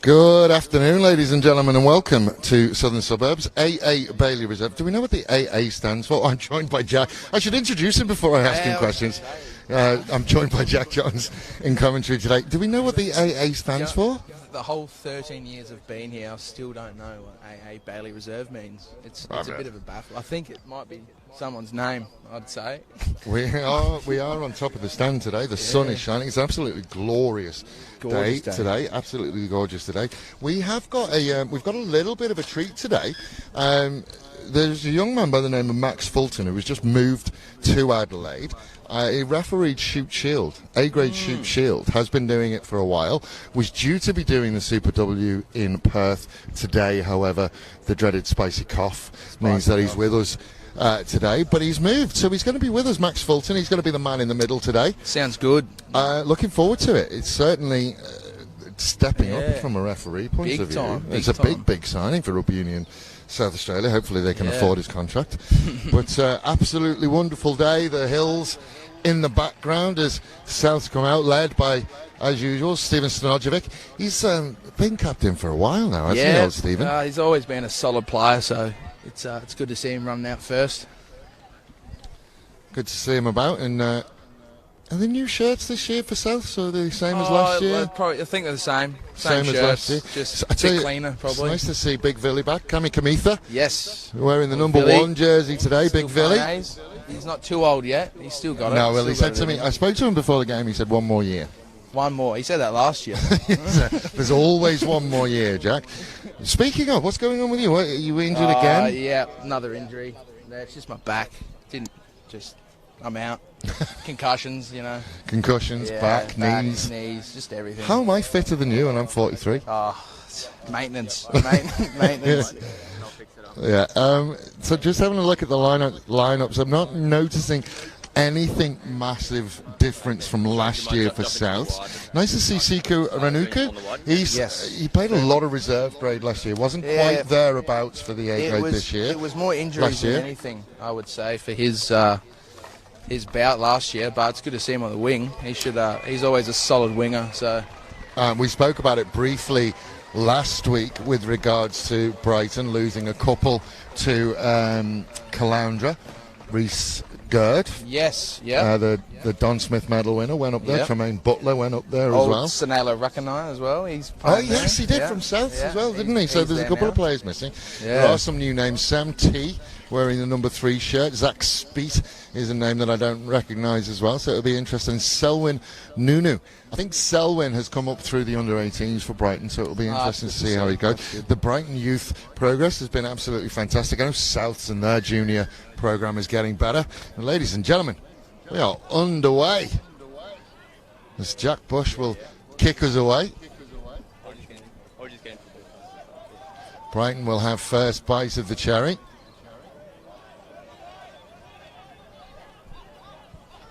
Good afternoon, ladies and gentlemen, and welcome to Southern Suburbs, AA Bailey Reserve. Do we know what the AA stands for? I'm joined by Jack. I should introduce him before I ask him questions. I'm joined by Jack Johns in commentary today. Do we know what the AA stands for? The whole 13 years I've been here, I still don't know what AA Bailey Reserve means. It's a bit of a baffle. I think it might be someone's name, I'd say. We are on top of the stand today. The sun is shining. It's absolutely gorgeous day today. Absolutely gorgeous today. We have got we've got a little bit of a treat today. There's a young man by the name of Max Fulton who has just moved to Adelaide. He refereed Shoot Shield, A-grade Shoot Shield, has been doing it for a while, was due to be doing the Super W in Perth today. However, the dreaded spicy cough means that he's with us today, but he's moved, so he's going to be with us, Max Fulton. He's going to be the man in the middle today. Sounds good. Looking forward to it. It's certainly stepping up from a referee point of view. It's a big signing for Rugby Union South Australia. Hopefully they can afford his contract. But absolutely wonderful day. The hills in the background as Souths come out, led by, as usual, Stephen Stanojevic. He's been captain for a while now, hasn't he, old Stephen? He's always been a solid player, so it's good to see him running out first. Good to see him about. And are the new shirts this year for South, so the same as last year? I think they're the same. Same shirts, as last year. Just a bit cleaner, probably. It's nice to see Big Billy back. Cami Kamitha. Yes. Wearing the number Billy. 1 jersey today, Big Billy. He's not too old yet. He's still got it. No, well, he said to me, I spoke to him before the game, he said 1 more year. 1 more. He said that last year. There's always 1 more year, Jack. Speaking of, what's going on with you? Are you injured again? Yeah, another injury. It's just my back. I'm out. Concussions, Concussions, back, knees. Just everything. How am I fitter than you and I'm 43? Maintenance. Maintenance. Yeah, so just having a look at the lineups, I'm not noticing anything massive difference from last year for South. Nice to see Siku Ranuku. He played a lot of reserve grade last year. Wasn't quite thereabouts for the A grade this year. It was more injuries than anything, I would say, for his bout last year. But it's good to see him on the wing. He's always a solid winger. So we spoke about it briefly last week with regards to Brighton losing a couple to Caloundra. Reese Gerd. Yes, yeah. The Don Smith medal winner went up there. Tremaine Butler went up there as well. Sanela Rakanai as well. He did from South as well, didn't he? So there's a couple of players missing. There are some new names. Sam T wearing the number 3 shirt. Zach Speet is a name that I don't recognise as well, so it'll be interesting. Selwyn Nunu. I think Selwyn has come up through the under-18s for Brighton, so it'll be interesting to see how he goes. The Brighton youth progress has been absolutely fantastic. I know Souths and their junior programme is getting better. And ladies and gentlemen, we are underway. As Jack Bush will kick us away. Brighton will have first bite of the cherry.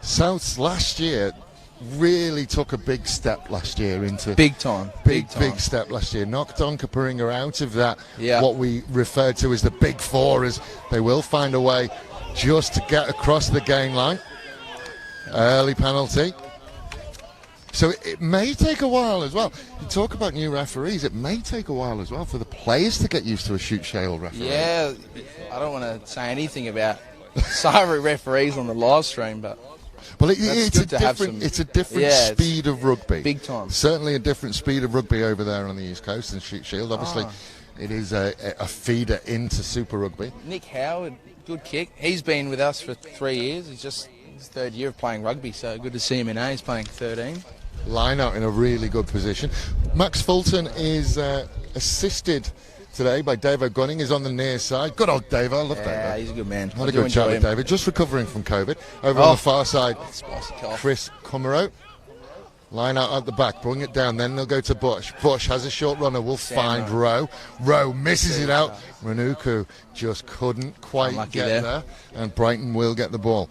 Souths last year really took a big step last year into big step last year. Knocked on Kaparinga out of that what we referred to as the big 4, as they will find a way just to get across the gain line. Early penalty. So it may take a while as well. You talk about new referees, it may take a while as well for the players to get used to a Shoot Shield referee. Yeah, I don't want to say anything about siren referees on the live stream, but it's a different speed of rugby. Big time. Certainly a different speed of rugby over there on the East Coast than Shoot Shield. Obviously, it is a feeder into Super Rugby. Nick Howard, good kick. He's been with us for 3 years. He's just his 3rd year of playing rugby, so good to see him in A. He's playing 13. Line out in a really good position. Max Fulton is assisted today by Dave O'Gunning, is on the near side. Good old Dave, I love Dave. Yeah, he's a good man. Had a good chat with David, just recovering from COVID. Over on the far side, Chris Cumero. Line out at the back, bring it down, then they'll go to Bush. Bush has a short runner, will find Rowe. Rowe misses it out. Ranuku just couldn't quite get there, and Brighton will get the ball.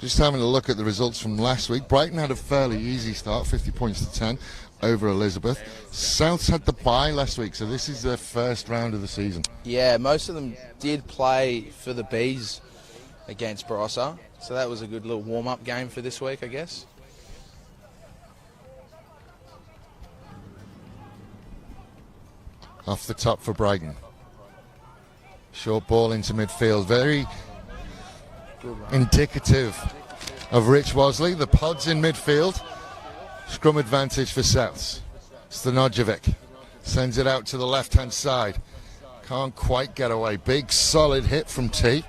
Just having a look at the results from last week. Brighton had a fairly easy start, 50 points to 10 over Elizabeth. Souths had the bye last week, so this is their first round of the season. Yeah, most of them did play for the Bees against Barossa, so that was a good little warm-up game for this week, I guess. off the top for Brighton. Short ball into midfield. Very indicative of Rich Wasley. The pods in midfield. Scrum advantage for Souths. Stanojevic sends it out to the left-hand side. Can't quite get away. Big solid hit from T.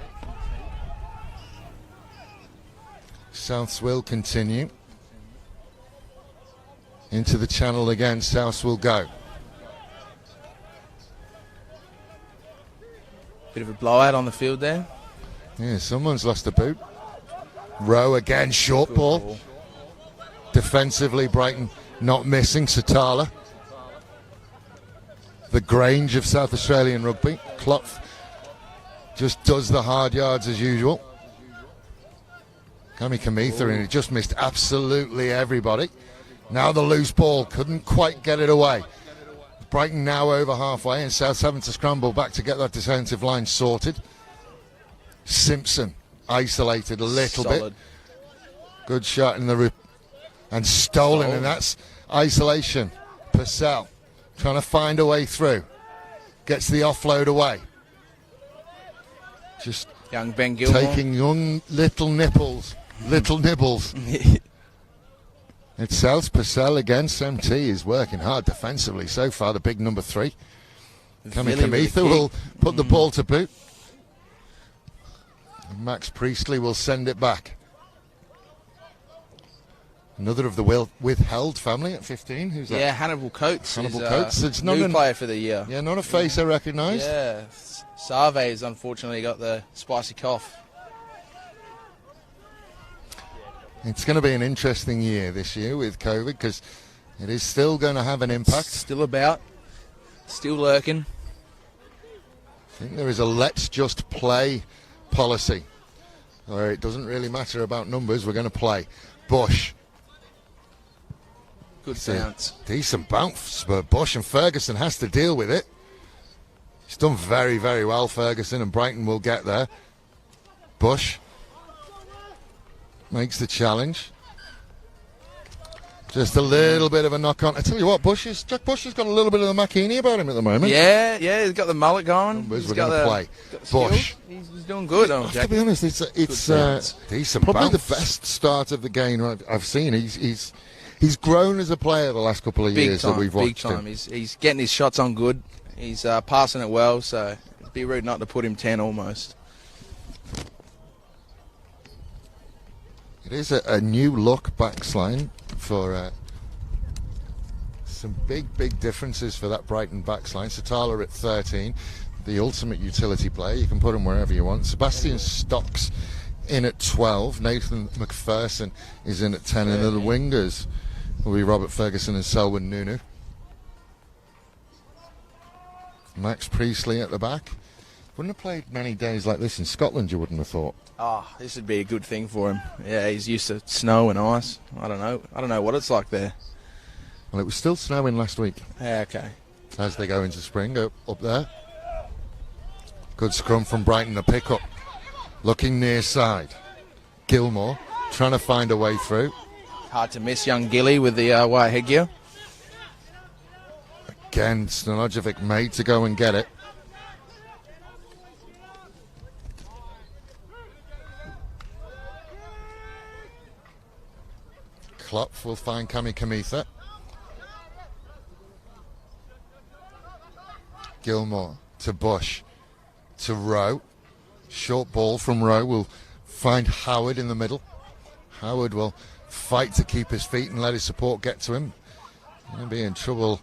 Souths will continue. Into the channel again. Souths will go. Bit of a blowout on the field there. Yeah, someone's lost a boot. Rowe again, short ball. Defensively, Brighton not missing. Satala. The Grange of South Australian rugby. Klopf just does the hard yards as usual. Kami Kamitha, and it just missed absolutely everybody. Now the loose ball, couldn't quite get it away. Brighton now over halfway, and South's having to scramble back to get that defensive line sorted. Simpson isolated a little bit. Good shot in the rip and stolen, and that's isolation. Purcell trying to find a way through. Gets the offload away. Just young Ben Gilmore taking young little nibbles. It's South. Purcell against MT is working hard defensively so far, the big number 3. Kami Kamitha will put the ball to boot. Max Priestley will send it back. Another of the withheld family at 15. Who's that? Yeah, Hannibal Coates. Hannibal Coates. It's not new player for the year. Yeah, not a face I recognise. Yeah, Sarve's unfortunately got the spicy cough. It's going to be an interesting year this year with COVID because it is still going to have an impact. Still about. Still lurking. I think there is a let's just play policy where it doesn't really matter about numbers, we're going to play. Bush. Good bounce. Decent bounce, but Bush, and Ferguson has to deal with it. He's done very, very well, Ferguson, and Brighton will get there. Bush makes the challenge. Just a little bit of a knock on. I tell you what, Jack Bush has got a little bit of the Makini about him at the moment. Yeah, he's got the mullet going. We're going to play. Bush. He's doing good. To be honest, it's decent. Probably the best start of the game I've seen. He's grown as a player the last couple of years that we've watched him. He's getting his shots on good. He's passing it well, so it'd be rude not to put him 10 almost. It is a new look backsline for some big differences for that Brighton backsline. Satala at 13, the ultimate utility player. You can put him wherever you want. Sebastian Stocks in at 12. Nathan McPherson is in at 10. And the wingers will be Robert Ferguson and Selwyn Nunu. Max Priestley at the back. Wouldn't have played many days like this in Scotland, you wouldn't have thought. This would be a good thing for him. Yeah, he's used to snow and ice. I don't know what it's like there. Well, it was still snowing last week. Yeah, okay. As they go into spring, up there. Good scrum from Brighton, the pick-up. Looking near side. Gilmore trying to find a way through. Hard to miss young Gilly with the white headgear. Again, Stanojevic made to go and get it. Klopf will find Kami Kamitha. Gilmore to Bush to Rowe. Short ball from Rowe will find Howard in the middle. Howard will fight to keep his feet and let his support get to him. He'll be in trouble,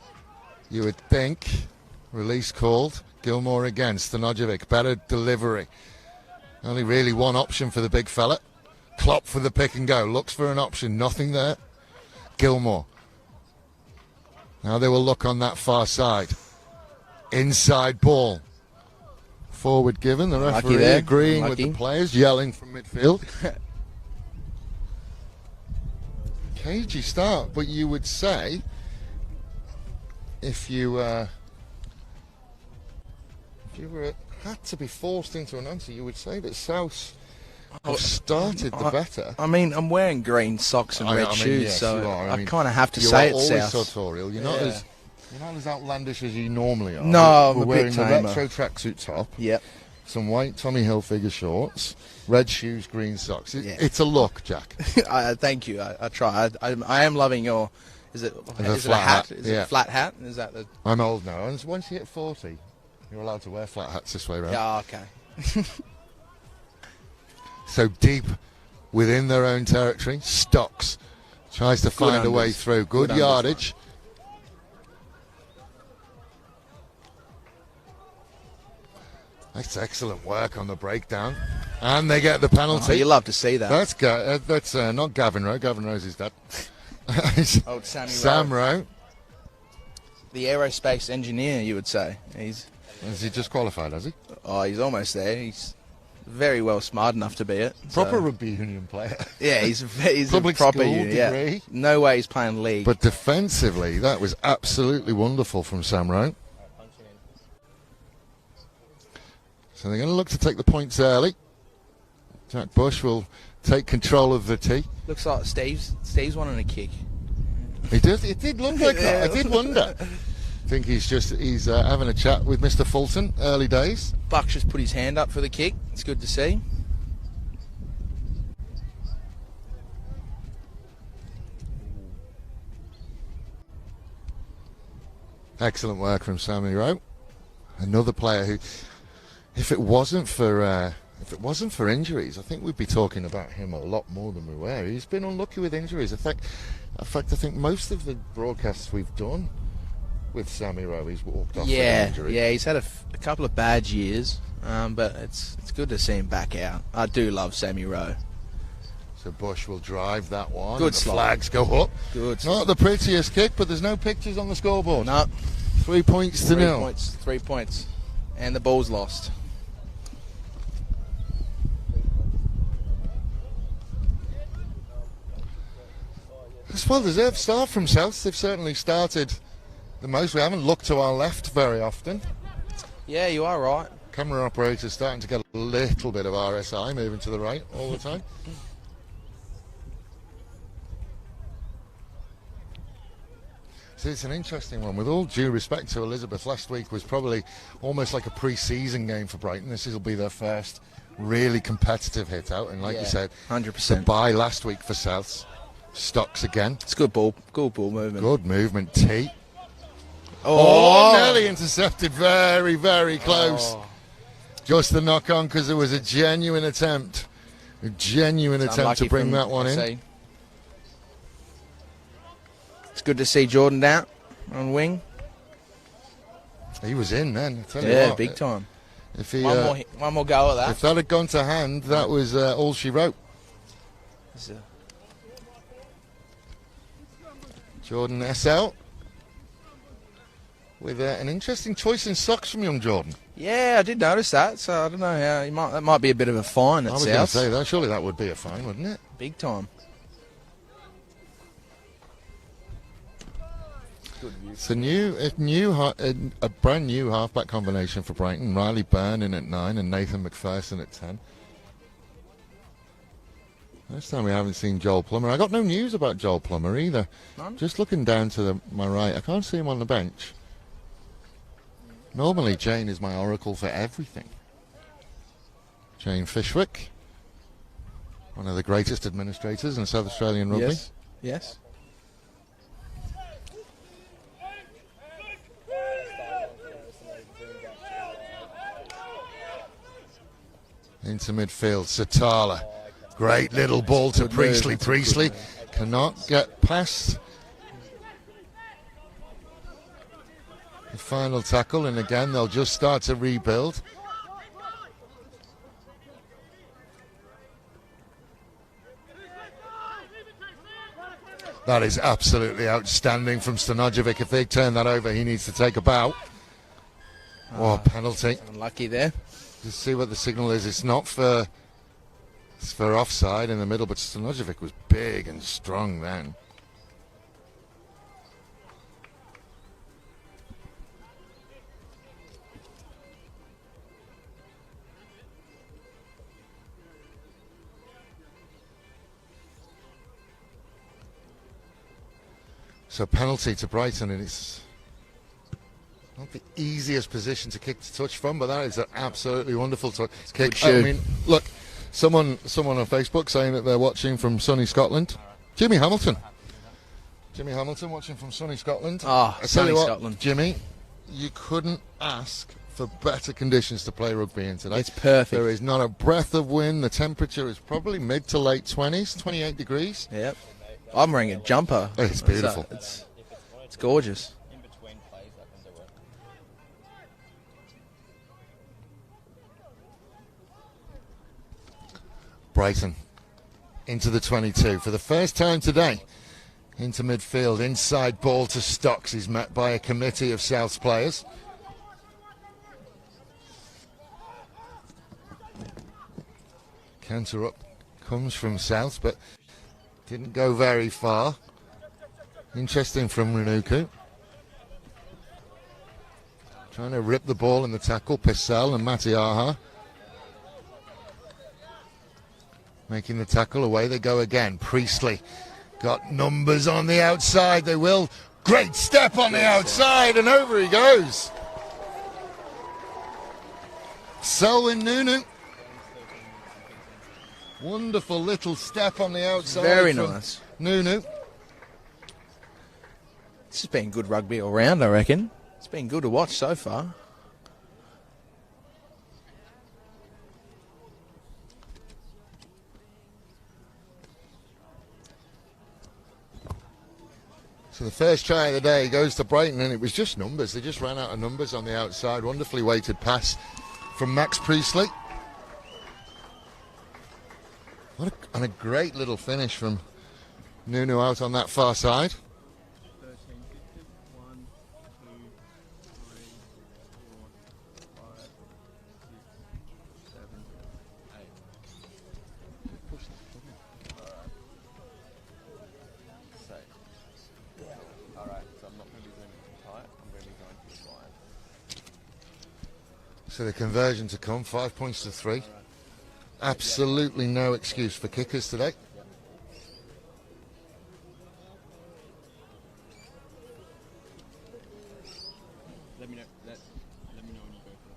you would think. Release called. Gilmore again. Stanojevic. Better delivery. Only really one option for the big fella. Klopf with the pick and go. Looks for an option. Nothing there. Gilmore. Now they will look on that far inside ball. Forward given. The referee agreeing with the players. Yelling from midfield. Cagey start, but you would say if you were had to be forced into an answer, you would say that South have started the better. I mean, I'm wearing green socks and red shoes, yes, so I kind of have to say it's South. Sartorial. You're not as You're not as outlandish as you normally are. No, I'm We're a wearing bit the tamer. retro tracksuit top, Yep. some white Tommy Hilfiger shorts, red shoes, green socks. Yeah. It's a look, Jack. Thank you. I try. I am loving your. Is it a flat hat? hat. Is it a flat hat? Is that the? I'm old now, and once you hit 40, you're allowed to wear flat hats this way around. Yeah. Okay. So deep within their own territory, Stocks tries to find a way through. Good yardage. That's excellent work on the breakdown. And they get the penalty. Oh, you love to see that. That's not Gavin Rowe. Gavin Rowe's his dad. Old Sam Rowe. The aerospace engineer, you would say. Has he just qualified, has he? Oh, he's almost there. He's very well smart enough to be it. Proper rugby union player. Yeah, he's Public a proper school union. degree. Yeah. No way he's playing league. But defensively, that was absolutely wonderful from Sam Rowe. So they're going to look to take the points early. Jack Bush will take control of the tee. Looks like Steve's wanting a kick. He does. It did look like that. I did wonder. I think he's having a chat with Mr. Fulton. Early days. Buck just put his hand up for the kick. It's good to see. Excellent work from Sammy Rowe. Another player who, if it wasn't for injuries, I think we'd be talking about him a lot more than we were. He's been unlucky with injuries. In fact, I think most of the broadcasts we've done with Sammy Rowe, he's walked off with an injury. Yeah, he's had a couple of bad years, but it's good to see him back out. I do love Sammy Rowe. So Bush will drive that one. Good the slide. flags go up. Good. Not the prettiest kick, but there's no pictures on the scoreboard. No. 3 points to 0. 3 points. And the ball's lost. It's well-deserved start from South. They've certainly started the most. We haven't looked to our left very often. Yeah, you are right. Camera operator's starting to get a little bit of RSI, moving to the right all the time. So it's an interesting one. With all due respect to Elizabeth, last week was probably almost like a pre-season game for Brighton. This will be their first really competitive hit out. And like you said, 100%. the bye last week for Souths. Stocks again. It's good ball movement. Good movement, T. Oh, nearly intercepted. Very, very close. Oh. Just the knock on because there was a genuine attempt. To bring that one in. It's good to see Jordan out on wing. He was in then. I tell you Yeah, what, big time. If he, One more go at that. If that had gone to hand, that was all she wrote. Jordan SL with an interesting choice in socks from young Jordan. Yeah, I did notice that. So I don't know how that might be a bit of a fine at I was going to South. say that. Surely that would be a fine, wouldn't it? Big time. It's a brand new halfback combination for Brighton. Riley Byrne in at 9 and Nathan McPherson at 10. This time we haven't seen Joel Plummer. I got no news about Joel Plummer either. None? Just looking down to my right, I can't see him on the bench. Normally Jane is my oracle for everything. Jane Fishwick, one of the greatest administrators in South Australian rugby. Yes. Into midfield, Satala. Great little ball to Priestley. Priestley cannot get past the final tackle, and again they'll just start to rebuild. That is absolutely outstanding from Stanojevic. If they turn that over, he needs to take a bow. Penalty. Unlucky there. Just see what the signal is. It's for offside in the middle, but Stanojevic was big and strong then. So penalty to Brighton, and it's Not the easiest position to kick to touch from, but that is an absolutely wonderful kick. good shoe. I mean, look, someone on Facebook saying that they're watching from sunny Scotland. Jimmy Hamilton watching from sunny Scotland. Oh, sunny Scotland. Jimmy, you couldn't ask for better conditions to play rugby in today. It's perfect. There is not a breath of wind. The temperature is probably mid to late 20s, 28 degrees. Yep. I'm wearing a jumper. It's beautiful. It's gorgeous. Brighton into the 22 for the first time today. Into midfield, inside ball to Stocks. He's met by a committee of South's players. Counter up comes from South, but didn't go very far. Interesting from Renuku. Trying to rip the ball in the tackle. Pissell and Matiaha making the tackle. Away they go again. Priestley got numbers on the outside. They will. Great step on the outside, and over he goes. Selwyn Nunu. Wonderful little step on the outside. Very nice. Nunu. This has been good rugby all round, I reckon. It's been good to watch so far. So the first try of the day goes to Brighton, and it was just numbers. They just ran out of numbers on the outside. Wonderfully weighted pass from Max Priestley. And a great little finish from Nunu out on that far side. 13, 1, 2, 3, 4, 5, 6, 7, 8. Push that. Alright, so I'm not going to be zooming tight, I'm going to be going to the wide. So the conversion to come, 5 points to 3. Absolutely no excuse for kickers today. Let me know when you go for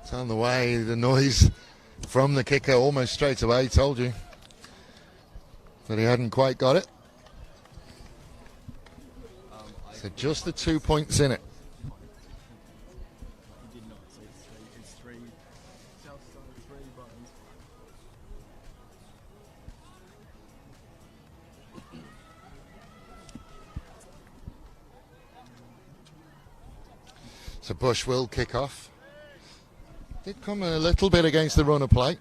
It's on the way, the noise from the kicker almost straight away. Told you that he hadn't quite got it. So just the 2 points in it. He did not say it's three. South side, 3 buttons. So Bush will kick off. Did come a little bit against the run of play.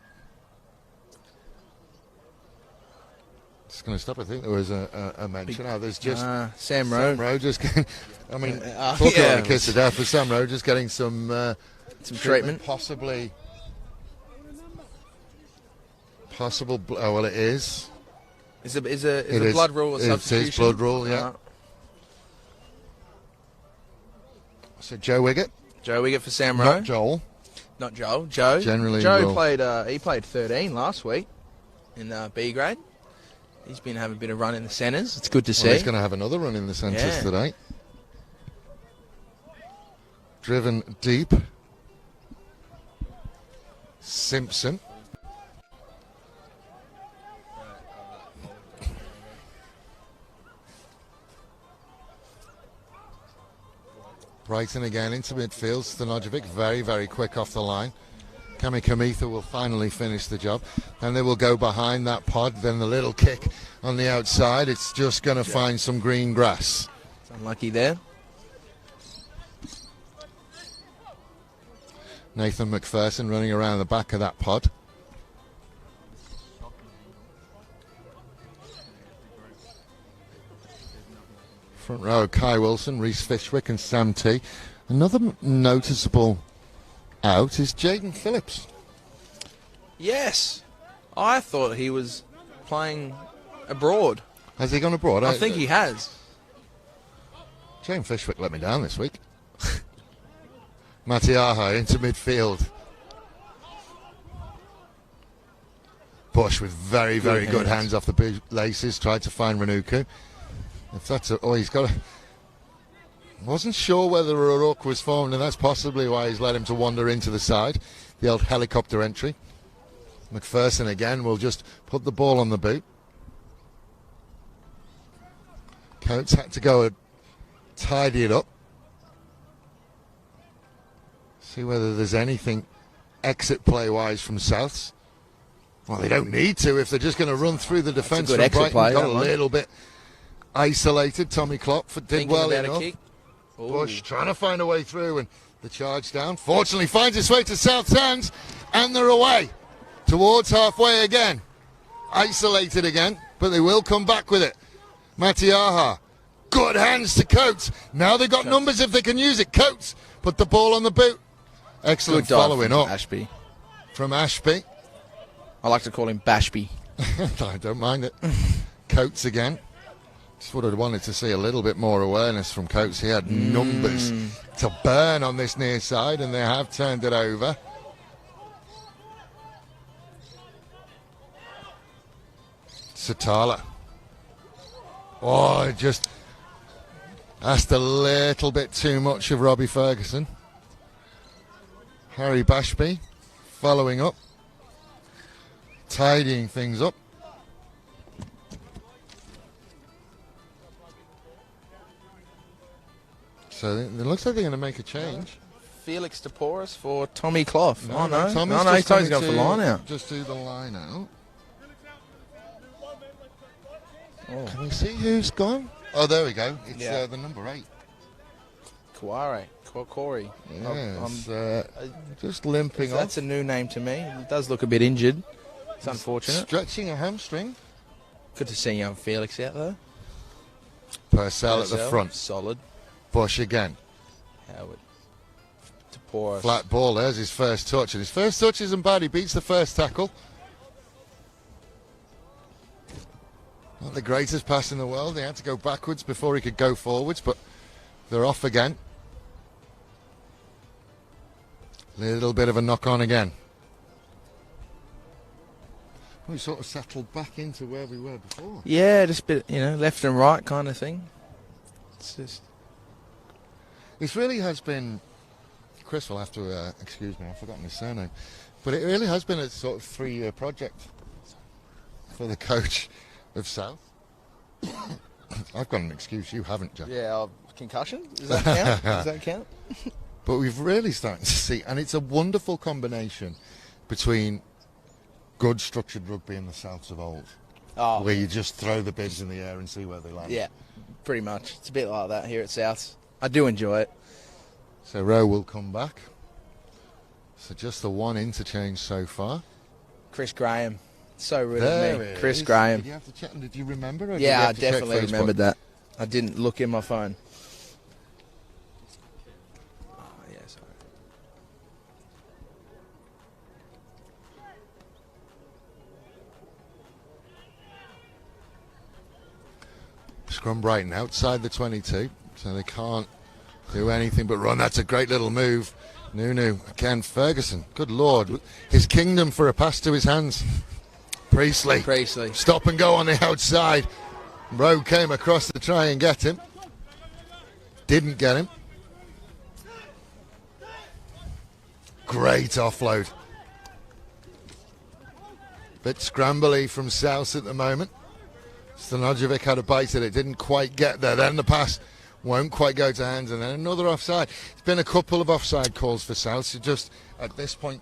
Just going to stop. I think there was a mention. Oh, there's just Sam Rowe. Sam Rowe just getting, I mean, talking on a kiss of death for Sam Rowe, just getting some treatment. Possible. Oh, well, it is. Is a blood rule a substitution? It is blood rule, yeah. So Joe Wiggett. Joe Wiggett for Sam Rowe. Not Joel. Not Joel. Joe. Generally, Joe played. He played 13 last week in B grade. He's been having a bit of run in the centres. It's good to see. He's going to have another run in the centres today. Driven deep. Simpson. Brighton again into midfield. Stanojevic very, very quick off the line. Kami Kamitha will finally finish the job. And they will go behind that pod. Then the little kick on the outside. It's just going to find some green grass. It's unlucky there. Nathan McPherson running around the back of that pod. Front row, Kai Wilson, Reece Fishwick and Sam T. Another noticeable out is Jaden Phillips. Yes. I thought he was playing abroad. Has he gone abroad? I think he has. Jaden Fishwick let me down this week. Matiaha into midfield. Bush with very, very good hands off the bootlaces, tried to find Renuku. If that's he's got a... Wasn't sure whether a ruck was formed, and that's possibly why he's let him to wander into the side. The old helicopter entry. McPherson again will just put the ball on the boot. Coates had to go and tidy it up. See whether there's anything exit play-wise from Souths. Well, they don't need to if they're just going to run through the defence from Brighton. Got a little bit isolated. Tommy Klopp did well enough. Bush trying to find a way through, and the charge down. Fortunately finds its way to South's hands, and they're away towards halfway again. Isolated again, but they will come back with it. Matiaha. Good hands to Coates. Now they've got numbers if they can use it. Coates put the ball on the boot. Excellent following up. Ashby. From Ashby. I like to call him Bashby. I don't mind it. Coates again. Just would have wanted to see a little bit more awareness from Coates. He had numbers to burn on this near side, and they have turned it over. Satala. Oh, just asked a little bit too much of Robbie Ferguson. Harry Bashby following up, tidying things up. So it looks like they're going to make a change. Felix Toporis for Tommy Clough. No, Tommy's going going for line out. Just do the line out. Oh. Can we see who's gone? Oh, there we go. It's the number 8. Corey. Yes, just limping off. That's a new name to me. It does look a bit injured. It's unfortunate. Stretching a hamstring. Good to see young Felix out there. Purcell at the front. Solid. Bush again. Howard. Toporis. Flat ball. There's his first touch. And his first touch isn't bad. He beats the first tackle. Not the greatest pass in the world. He had to go backwards before he could go forwards, but they're off again. Little bit of a knock on again. We sort of settled back into where we were before. Yeah, just a bit, left and right kind of thing. It's just... This really has been... Chris will have to excuse me, I've forgotten his surname. But it really has been a sort of 3-year project for the coach of South. I've got an excuse, you haven't, Jack. Yeah, concussion? Does that count? Does that count? But we've really started to see, and it's a wonderful combination between good structured rugby and the Souths of old, where you just throw the bids in the air and see where they land. Yeah, pretty much. It's a bit like that here at Souths. I do enjoy it. So Rowe will come back. So just the one interchange so far. Chris Graham. So rude of me. Chris Graham. Did you have to check? Did you remember? Or yeah, I definitely remembered that. I didn't look in my phone. Oh, yeah, sorry. Scrum Brighton outside the 22, so they can't do anything but run. That's a great little move. Nunu, again, Ferguson. Good Lord. His kingdom for a pass to his hands. Priestley. Stop and go on the outside. Rowe came across to try and get him. Didn't get him. Great offload. Bit scrambly from South at the moment. Stanojevic had a bite at it. Didn't quite get there. Then the pass won't quite go to hands. And then another offside. It's been a couple of offside calls for South. So just at this point,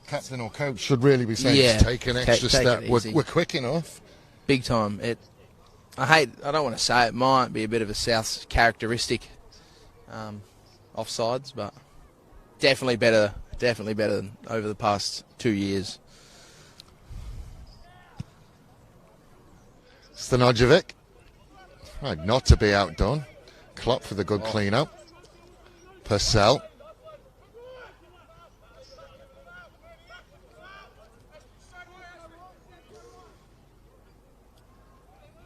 captain or coach should really be saying, take an extra step. We're quick enough. Big time. I don't want to say it might be a bit of a South characteristic, offsides, but definitely better than over the past 2 years. Stanojevic, right, not to be outdone. Klopp for the good clean-up. Purcell.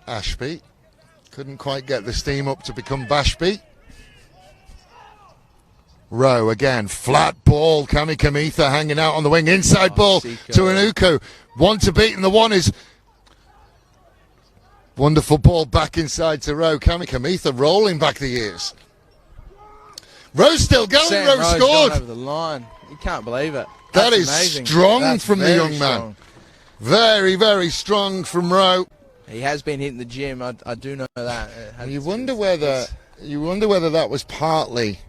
Ashby couldn't quite get the steam up to become Bashby. Rowe again. Flat ball. Kami Kamitha hanging out on the wing. Inside ball to Anuku. One to beat, and the one is... Wonderful ball back inside to Rowe. Kami Kamitha rolling back the years. Rowe still going. Rowe scored. Over the line. You can't believe it. That is amazing. Strong from the young man. Very, very strong from Rowe. He has been hitting the gym. I do know that. You wonder whether that was partly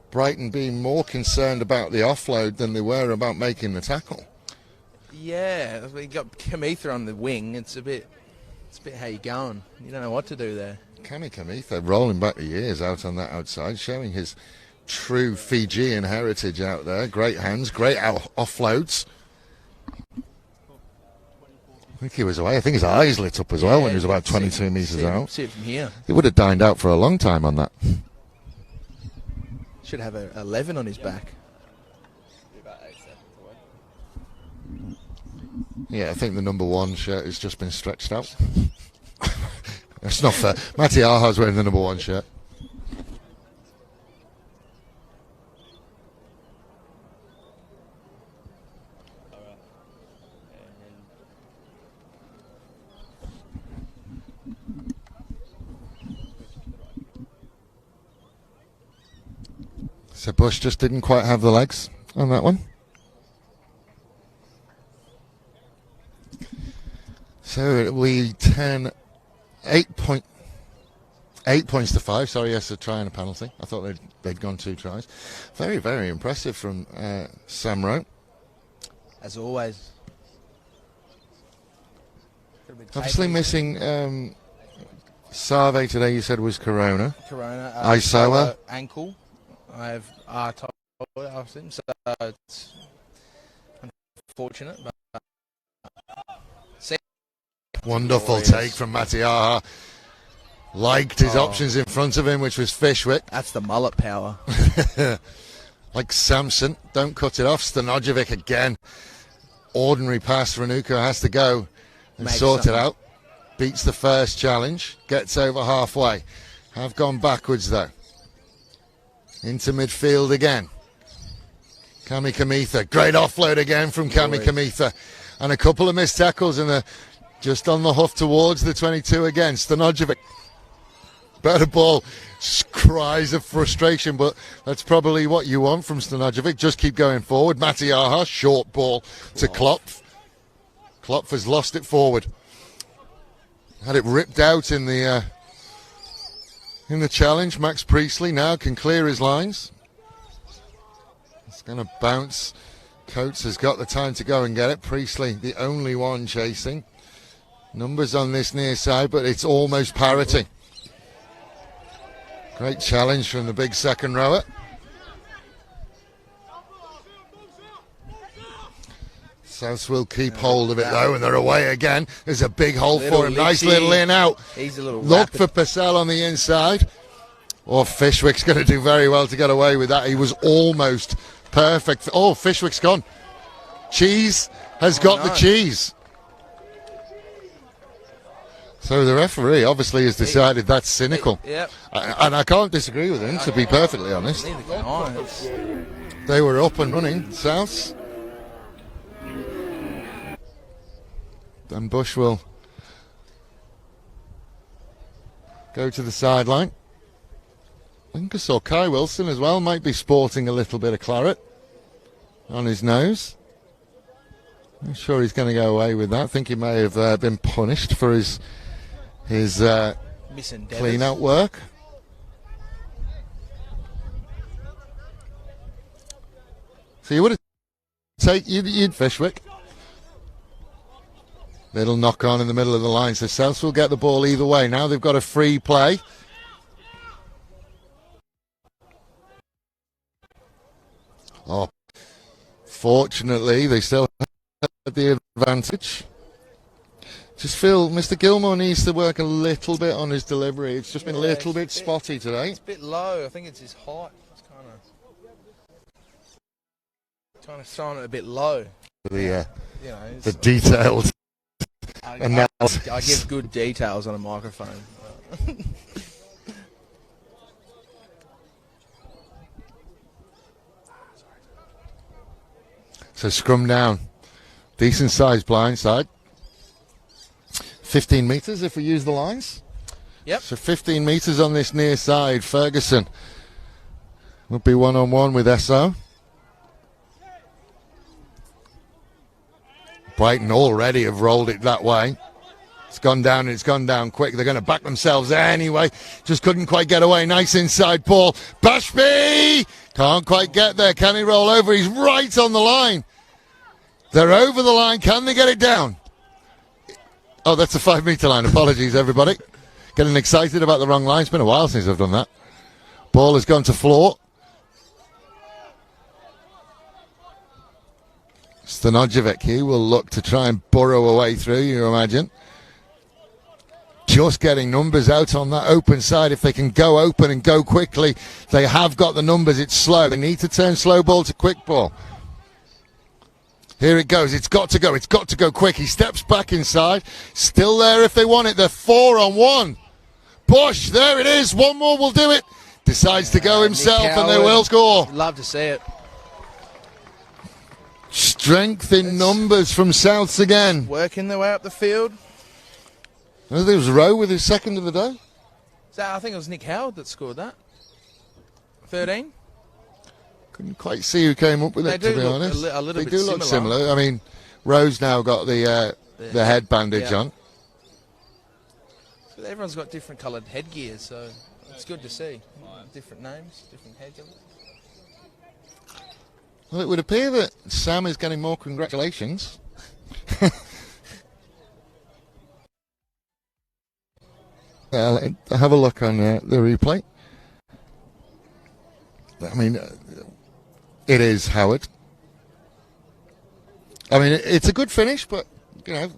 Brighton being more concerned about the offload than they were about making the tackle. Yeah, we got Kamitha on the wing. It's a bit how you going. You don't know what to do there. Kami Kamitha rolling back the years out on that outside, showing his true Fijian heritage out there. Great hands, great offloads. I think he was away. I think his eyes lit up as well when he was about 22 metres out. See it from here. He would have dined out for a long time on that. Should have a 11 on his back. Yeah, I think the number 1 shirt has just been stretched out. That's not fair. Matti Aha's wearing the number 1 shirt. So Bush just didn't quite have the legs on that one. So it'll be 8 points to 5. Sorry, yes, a try and a penalty. I thought they'd gone 2 tries. Very, very impressive from Sam Rowe. As always. Obviously missing Save today, you said was Corona. Isola. Ankle. I have R-top after him, so it's unfortunate. But wonderful take from Matti Aha. Liked his options in front of him, which was Fishwick. That's the mullet power. Like Samson, don't cut it off. Stanojevic again. Ordinary pass. Renuka has to go and sort it out. Beats the first challenge. Gets over halfway. Have gone backwards though. Into midfield again. Kami Kamitha. Great offload again from Kami Kamitha. And a couple of missed tackles and just on the hoof towards the 22 again. Stanojevic. Better ball. Cries of frustration, but that's probably what you want from Stanojevic. Just keep going forward. Matti Aha. Short ball to Klopf. Klopf has lost it forward. Had it ripped out in the challenge. Max Priestley now can clear his lines. It's going to bounce. Coates has got the time to go and get it. Priestley, the only one chasing. Numbers on this near side, but it's almost parity. Great challenge from the big second rower. Souths will keep hold of it though, and they're away again. There's a big hole for him. Nice little in out. He's a little look for Purcell on the inside. Oh, Fishwick's going to do very well to get away with that. He was almost perfect. Oh, Fishwick's gone. Cheese has got the cheese. So the referee obviously has decided that's cynical. Yep. And I can't disagree with him, to be perfectly honest. They were up and running, Souths. And Bush will go to the sideline. I think I saw Kai Wilson as well, might be sporting a little bit of claret on his nose. I'm sure he's going to go away with that. I think he may have been punished for his clean out work. So you would have you'd Fishwick. Little knock on in the middle of the line. So Souths will get the ball either way. Now they've got a free play. Oh, fortunately they still have the advantage. Just feel Mr. Gilmore needs to work a little bit on his delivery. It's just been a little bit spotty today. It's a bit low. I think it's his height. It's kind of throwing it a bit low. The detailed analysis. I give good details on a microphone. So scrum down. Decent sized blind side. 15 metres if we use the lines. Yep. So 15 metres on this near side. Ferguson will be one-on-one with SO. Brighton already have rolled it that way. It's gone down and it's gone down quick. They're going to back themselves anyway. Just couldn't quite get away. Nice inside ball. Bashby! Can't quite get there. Can he roll over? He's right on the line. They're over the line. Can they get it down? Oh, that's a 5 metre line. Apologies, everybody. Getting excited about the wrong line. It's been a while since I've done that. Ball has gone to floor. Stanojevic, he will look to try and burrow away through, you imagine. Just getting numbers out on that open side. If they can go open and go quickly, they have got the numbers. It's slow. They need to turn slow ball to quick ball. Here it goes. It's got to go. It's got to go quick. He steps back inside. Still there if they want it. They're 4-on-1. Bush, there it is. One more will do it. Decides to go himself and they will score. Love to see it. Strength in numbers from Souths again. Working their way up the field. I think it was Rowe with his second of the day. So I think it was Nick Howard that scored that. 13. Couldn't quite see who came up with it, to be honest. A little they bit do look similar. I mean, Rowe's now got the head bandage on. But everyone's got different coloured headgear, so it's good to see. Different names, different headgear. Well, it would appear that Sam is getting more congratulations. Have a look on the replay. I mean, it is Howard. I mean, it's a good finish, but, you know...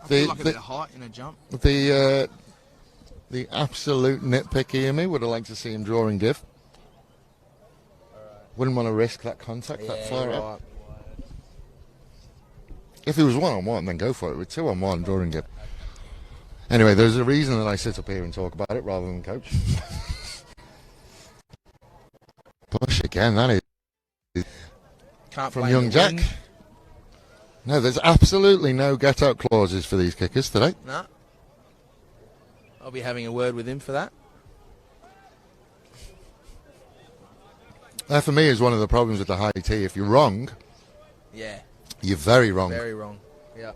I feel like a bit of height in a jump. The absolute nitpicky in me would have liked to see him draw and give. Wouldn't want to risk that contact, that flare up. If it was one-on-one, then go for it. With 2-on-1, draw and give. Anyway, there's a reason that I sit up here and talk about it rather than coach. Bush again, that is from young Jack. No, there's absolutely no get-out clauses for these kickers today. No. I'll be having a word with him for that. That, for me, is one of the problems with the high tee. If you're wrong, you're very wrong. Very wrong, yeah.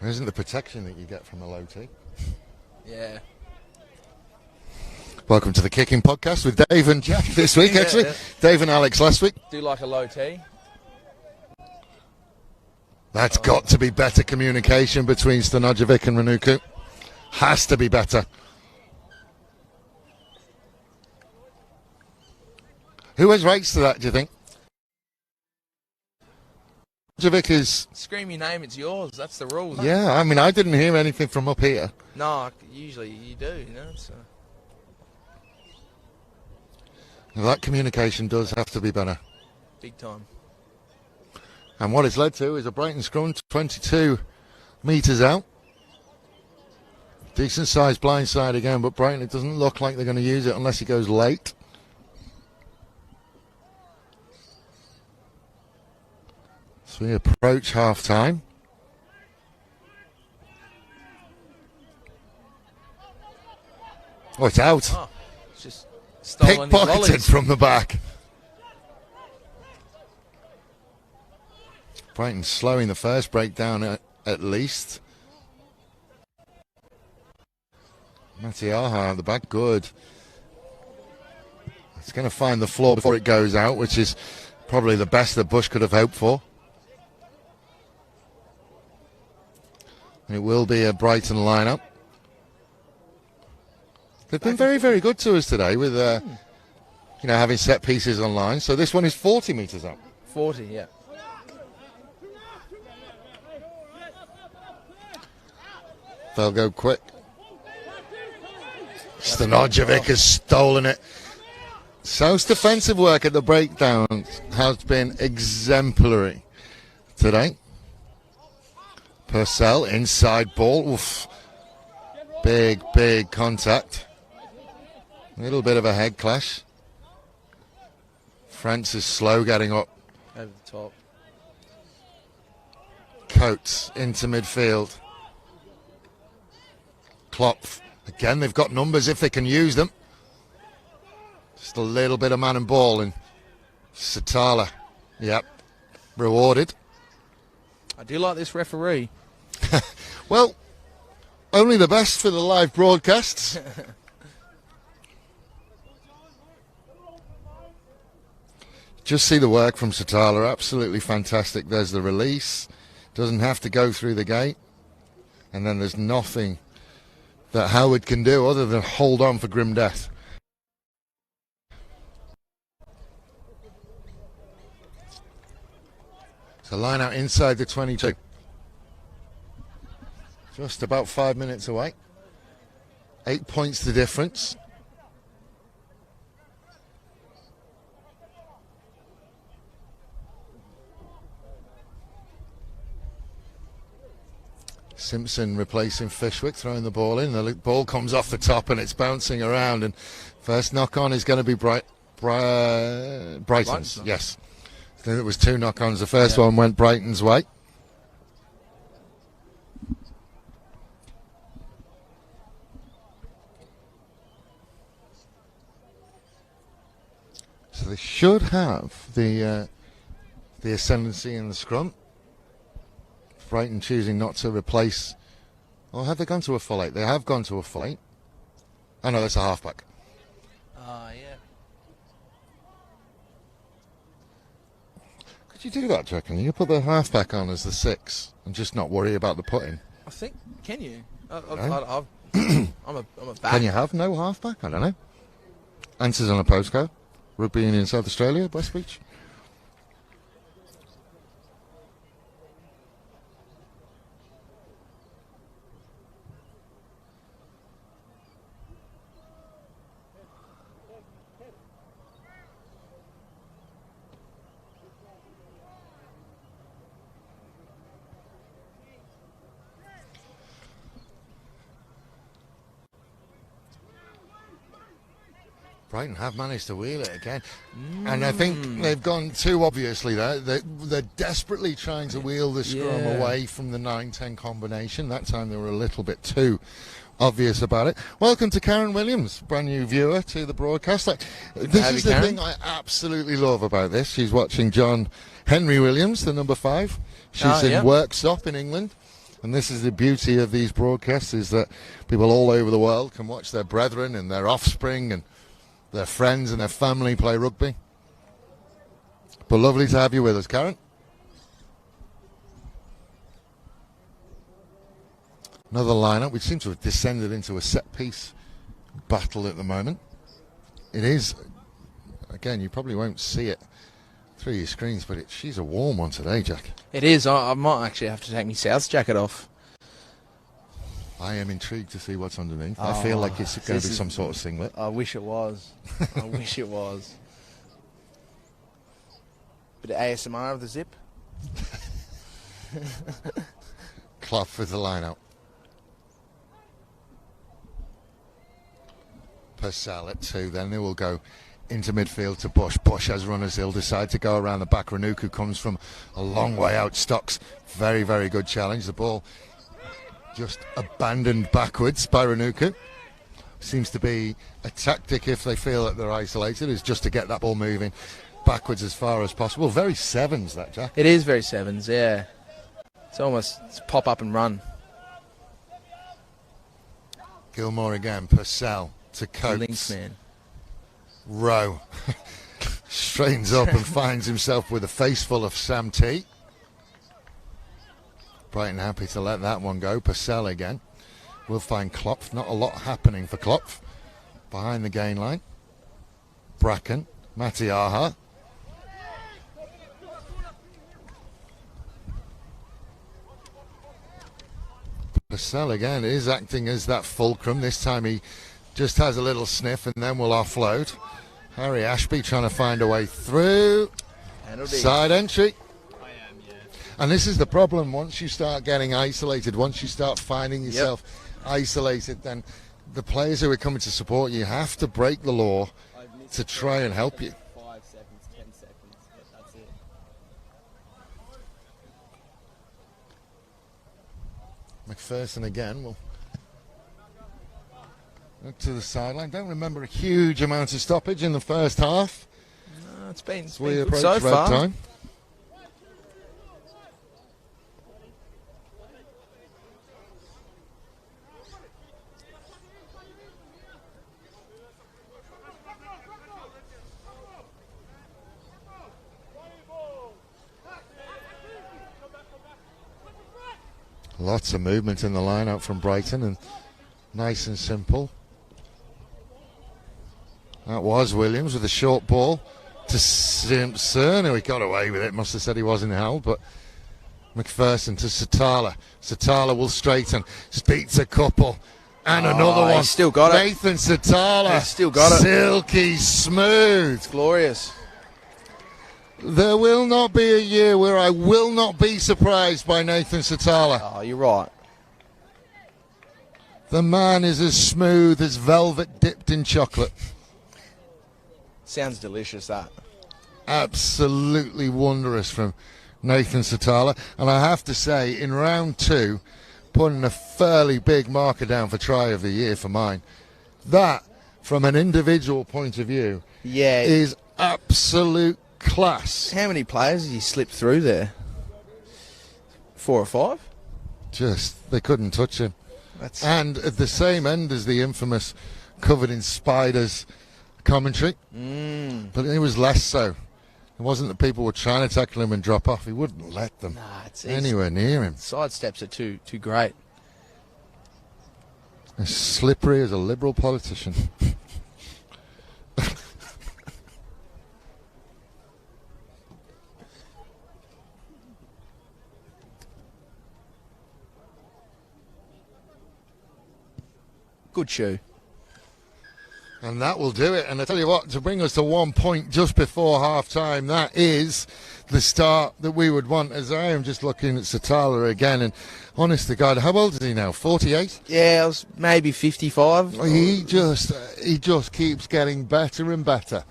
There isn't the protection that you get from a low tee. Yeah. Welcome to the Kicking Podcast with Dave and Jack this week, actually. Yeah. Dave and Alex last week. Do like a low tee. That's got to be better communication between Stanojevic and Ranuku. Has to be better. Who has rights to that, do you think? Stanojevic is... Scream your name, it's yours. That's the rules. Yeah, I mean, I didn't hear anything from up here. No, usually you do, you know, so... Now that communication does have to be better. Big time. And what it's led to is a Brighton scrum 22 metres out. Decent sized blind side again, but Brighton, it doesn't look like they're going to use it unless he goes late. So we approach half time. Oh, it's out. Oh, it's just stolen pickpocketed from the back. Brighton slowing the first breakdown at least. Matiaha at the back, good. It's going to find the floor before it goes out, which is probably the best that Bush could have hoped for. And it will be a Brighton lineup. They've been very, very good to us today with, having set pieces online. So this one is 40 metres up. 40, yeah. They'll go quick. Stanojevic has stolen it. South's defensive work at the breakdown has been exemplary today. Purcell, inside ball. Oof. Big, big contact. A little bit of a head clash. Francis slow getting up. Over the top. Coates into midfield. Klopf. Again, they've got numbers if they can use them. Just a little bit of man and ball. And Satala, yep, rewarded. I do like this referee. Well, only the best for the live broadcasts. Just see the work from Satala, absolutely fantastic. There's the release, doesn't have to go through the gate. And then there's nothing that Howard can do other than hold on for grim death. So line out inside the 22. Just about 5 minutes away. 8 points the difference. Simpson replacing Fishwick, throwing the ball in. The ball comes off the top and it's bouncing around. And first knock-on is going to be Brighton's. Yes. I think it was 2 knock-ons. The first one went Brighton's way. So they should have the ascendancy in the scrum. Brighton choosing not to replace. Or have they gone to a full 8? They have gone to a full 8. Oh no, that's a halfback. Yeah. Could you do that, do you reckon? You put the halfback on as the 6 and just not worry about the putting. I think, can you? I'm No. a back. Can you have no halfback? I don't know. Answers on a postcode. Rugby Union South Australia, West Beach. Brighton have managed to wheel it again. And I think they've gone too obviously there. They're desperately trying to wheel the scrum away from the 9-10 combination. That time they were a little bit too obvious about it. Welcome to Karen Williams, brand new viewer to the broadcast. This is the thing I absolutely love about this. She's watching John Henry Williams, the number 5. She's in Worksop in England. And this is the beauty of these broadcasts, is that people all over the world can watch their brethren and their offspring and their friends and their family play rugby. But lovely to have you with us, Karen. Another lineup. We seem to have descended into a set-piece battle at the moment. It is, again, you probably won't see it through your screens, but she's a warm one today, Jack. It is. I might actually have to take my Souths jacket off. I am intrigued to see what's underneath. I feel like it's going to be some sort of singlet. I wish it was. I wish it was. Bit of ASMR of the zip. Clough with the line out. Purcell at 2, then they will go into midfield to Bush. Bush has runners. He'll decide to go around the back. Ranuku comes from a long way out. Stocks. Very, very good challenge. The ball just abandoned backwards by Ranuku. Seems to be a tactic if they feel that they're isolated, is just to get that ball moving backwards as far as possible. Very sevens, that, Jack. It is very sevens, yeah. It's pop up and run. Gilmore again. Purcell to Coates. Links man. Rowe straightens up and finds himself with a face full of Sam T. Brighton happy to let that one go. Purcell again. We'll find Klopf. Not a lot happening for Klopf. Behind the gain line. Bracken. Matiaha. Purcell again is acting as that fulcrum. This time he just has a little sniff and then will offload. Harry Ashby trying to find a way through. Penalty. Side entry. And this is the problem. Once you start getting isolated, once you start finding yourself isolated, then the players who are coming to support you have to break the law to try and help you. 5 seconds, 10 seconds, but that's it. McPherson again will look to the sideline. Don't remember a huge amount of stoppage in the first half. No, it's been We good approach so red far. time. Lots of movement in the line out from Brighton, and nice and simple. That was Williams with a short ball to Simpson, who he got away with it. Must have said he wasn't held, but McPherson to Satala. Satala will straighten, beats a couple, and another one. He's still got it. Nathan Satala. He's still got it. Silky smooth. It's glorious. There will not be a year where I will not be surprised by Nathan Satala. Oh, you're right. The man is as smooth as velvet dipped in chocolate. Sounds delicious, that. Absolutely wondrous from Nathan Satala. And I have to say, in round 2, putting a fairly big marker down for try of the year for mine. That, from an individual point of view, is absolute class. How many players did he slip through there? 4 or 5? Just, they couldn't touch him. And at the same end as the infamous covered in spiders commentary, but it was less so. It wasn't that people were trying to tackle him and drop off. He wouldn't let them anywhere near him. Side steps are too great. As slippery as a Liberal politician. Good shoe. And that will do it. And I tell you what, to bring us to 1 point just before half-time, that is the start that we would want. As I am just looking at Satala again, and honest to God, how old is he now? 48? Yeah, it was maybe 55. He just keeps getting better and better.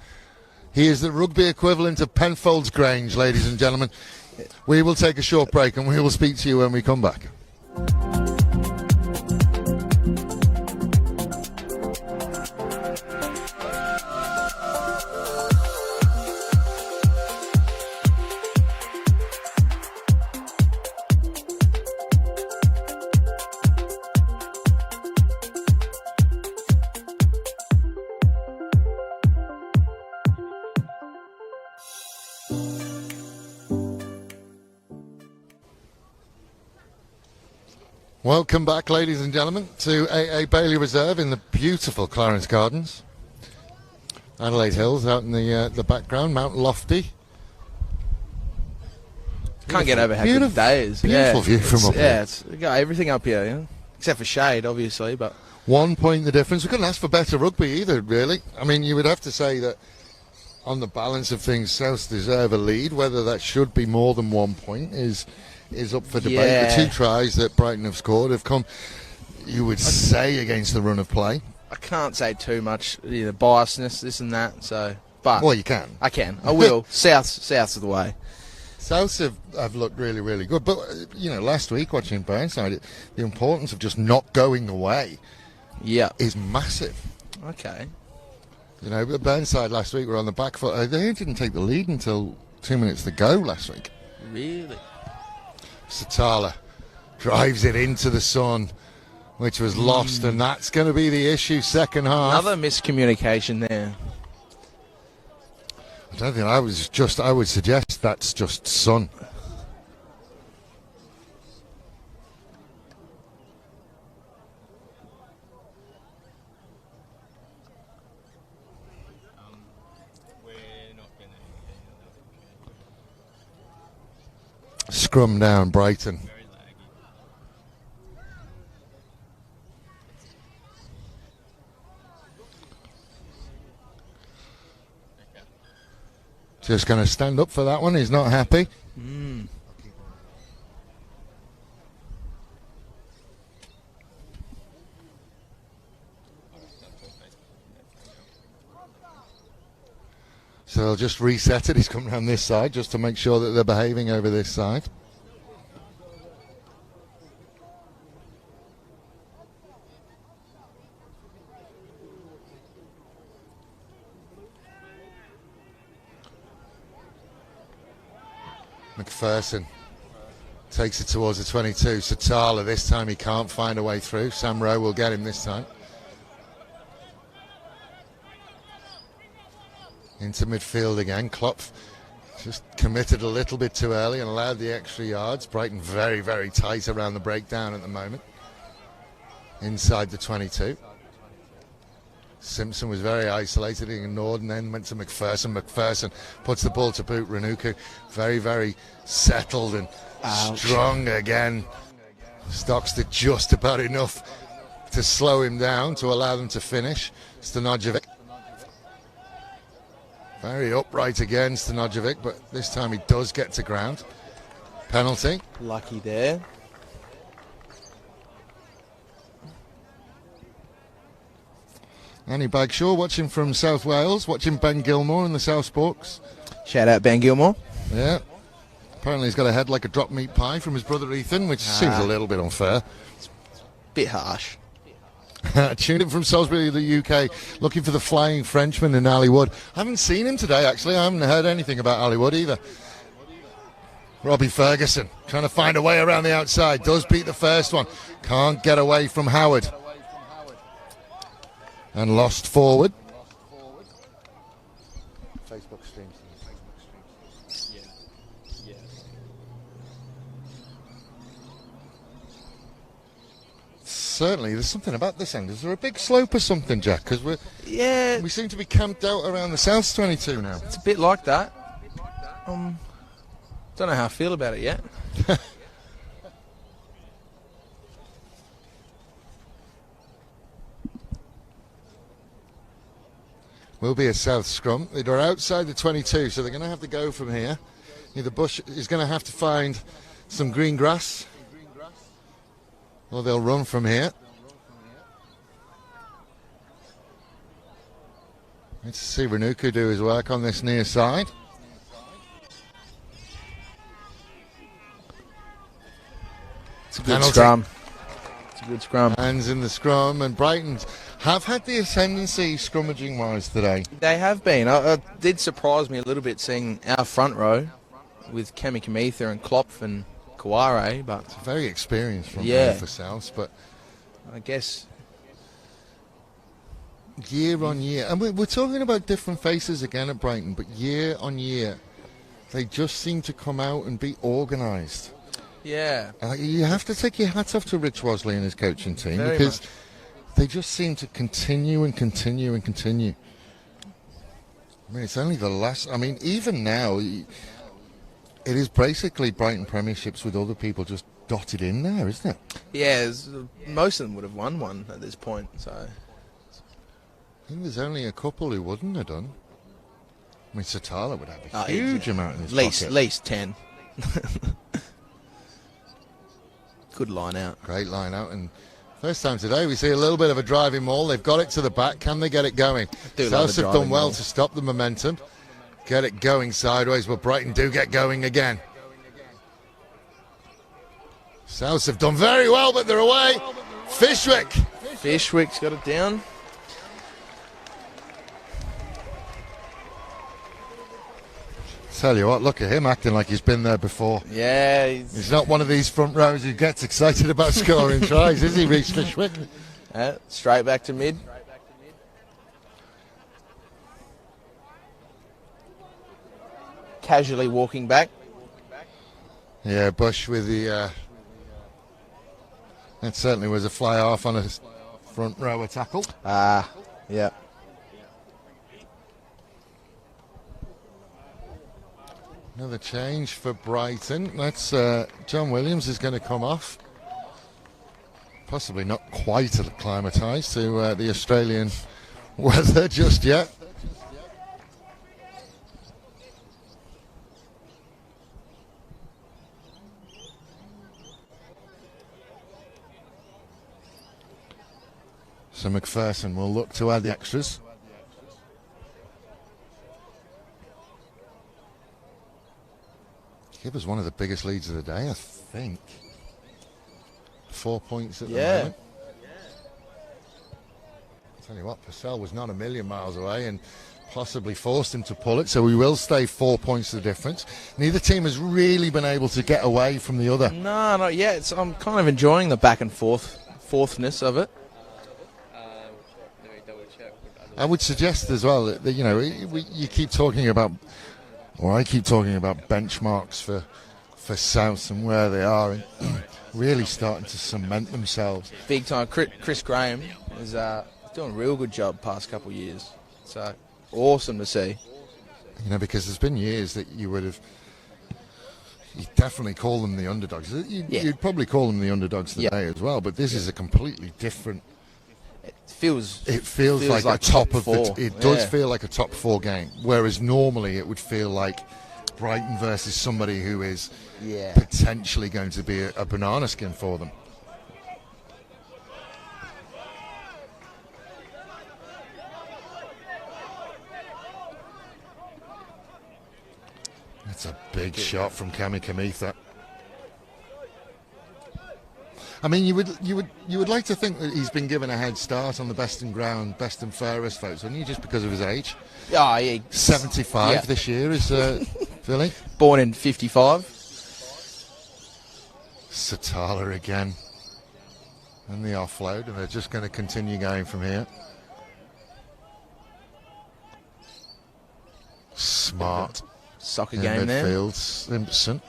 He is the rugby equivalent of Penfolds Grange, ladies and gentlemen. We will take a short break, and we will speak to you when we come back. Welcome back, ladies and gentlemen, to AA Bailey Reserve in the beautiful Clarence Gardens. Adelaide Hills out in the background, Mount Lofty. Can't get over how good the day is. Beautiful view from up here. Yeah, it's got everything up here, yeah? Except for shade, obviously. But 1 point the difference. We couldn't ask for better rugby either, really. I mean, you would have to say that on the balance of things, South deserve a lead. Whether that should be more than 1 point is up for debate. Yeah. The 2 tries that Brighton have scored have come, you would say, against the run of play. I can't say too much, biasness, this and that. So, but well, you can. I can. I will. South's of the way. Souths have looked really, really good. But, last week watching Burnside, the importance of just not going away is massive. Okay. Burnside last week were on the back foot. They didn't take the lead until 2 minutes to go last week. Really? Satala drives it into the sun, which was lost, and that's going to be the issue second half. Another miscommunication there. I don't think I would suggest that's just sun. Scrum down, Brighton. Just going to stand up for that one. He's not happy. So they'll just reset it. He's come around this side just to make sure that they're behaving over this side. McPherson takes it towards the 22. Satala, this time he can't find a way through. Sam Rowe will get him this time. Into midfield again. Klopf just committed a little bit too early and allowed the extra yards. Brighton very, very tight around the breakdown at the moment. Inside the 22. Simpson was very isolated, he ignored, and then went to McPherson. McPherson puts the ball to boot. Renuku very, very settled and strong again. Stockster just about enough to slow him down to allow them to finish. Stanojevic very upright again, Stanojevic, but this time he does get to ground. Penalty. Lucky there. Annie Bagshaw watching from South Wales, watching Ben Gilmore in the South Sporks. Shout out Ben Gilmore. Yeah. Apparently he's got a head like a drop meat pie from his brother Ethan, which seems a little bit unfair. Bit harsh. Tuned in from Salisbury, the UK, looking for the Flying Frenchman in Ali Wood. I haven't seen him today, actually. I haven't heard anything about Ali Wood either. Robbie Ferguson trying to find a way around the outside. Does beat the first one. Can't get away from Howard. And lost forward. Facebook streams. Certainly, there's something about this end. Is there a big slope or something, Jack? Because we seem to be camped out around the South 22 now. It's a bit like that. Don't know how I feel about it yet. Will be a South scrum. They're outside the 22, so they're going to have to go from here. Either Bush is going to have to find some green grass, or they'll run from here. Let's see Renuku do his work on this near side. It's a good scrum. It's a good scrum. Hands in the scrum, and Brighton have had the ascendancy scrummaging-wise today. They have been. It did surprise me a little bit seeing our front row with Kemi Kamitha and Klopf and Kaware, but it's a very experienced front row for South, but I guess year on year, and we're talking about different faces again at Brighton, but year on year, they just seem to come out and be organised. Yeah. You have to take your hat off to Rich Wosley and his coaching team Very because much. They just seem to continue and continue and continue. I mean, it's only the last. I mean, even now, it is basically Brighton Premierships with other people just dotted in there, isn't it? Yeah, most of them would have won one at this point. So I think there's only a couple who wouldn't have done. I mean, Satala would have a huge amount in his pocket. At least 10. Good line out. Great line out. And first time today, we see a little bit of a driving maul. They've got it to the back. Can they get it going? Souths have done well to stop the momentum. Get it going sideways, but Brighton do get going again. Souths have done very well, but they're away. Fishwick's got it down. Tell you what, look at him acting like he's been there before. Yeah. He's not one of these front rows who gets excited about scoring tries, is he, Reece Fishwick? Straight back to mid. Casually walking back. Yeah, Bush with the... that certainly was a fly off on a front rower tackle. Yeah. Another change for Brighton. That's John Williams is going to come off. Possibly not quite acclimatised to the Australian weather just yet. So McPherson will look to add the extras. Give us one of the biggest leads of the day, I think. 4 points at the Yeah. moment. I'll tell you what, Purcell was not a million miles away and possibly forced him to pull it, so we will stay 4 points the difference. Neither team has really been able to get away from the other. No, not yet. I'm kind of enjoying the back and forthness of it. I would suggest as well that you know, you keep talking about, or I keep talking about benchmarks for South and where they are, and really starting to cement themselves. Big time. Chris Graham is doing a real good job past couple of years. So awesome to see. You know, because there's been years that you definitely call them the underdogs. You'd probably call them the underdogs today as well, but this is a completely different. It feels like a top of four. It does feel like a top 4 game, whereas normally it would feel like Brighton versus somebody who is potentially going to be a banana skin for them. That's a big shot from Cami Kamitha. I mean, you would like to think that he's been given a head start on the best and ground, best and fairest votes, wouldn't you? Just because of his age. Oh, yeah. 75 this year is Philly. Born in 55. Satala again, and the offload, and they're just going to continue going from here. Smart. Soccer in game there. Midfield, Simpson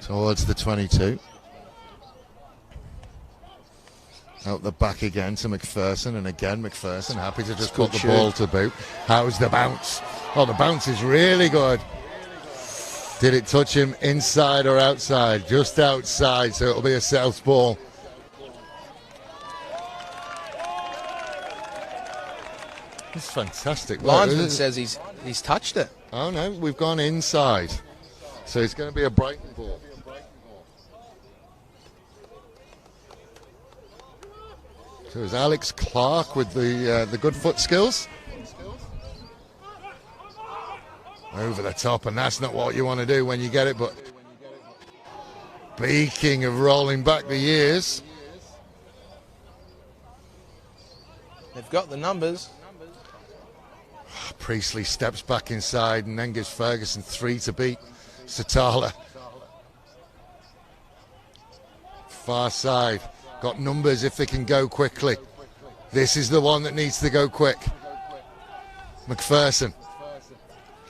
towards the 22. Out the back again to McPherson, and again McPherson happy to just put the ball to boot. How's the bounce? Oh, the bounce is really good. Did it touch him inside or outside? Just outside, so it'll be a South ball. It's fantastic. Linesman says he's touched it. Oh no, we've gone inside. So it's going to be a Brighton ball. So it's Alex Clark with the good foot skills. Over the top, and that's not what you want to do when you get it, but speaking of rolling back the years. They've got the numbers. Priestley steps back inside and then gives Ferguson 3 to beat. Satala. Far side. Got numbers if they can go quickly. This is the one that needs to go quick. McPherson.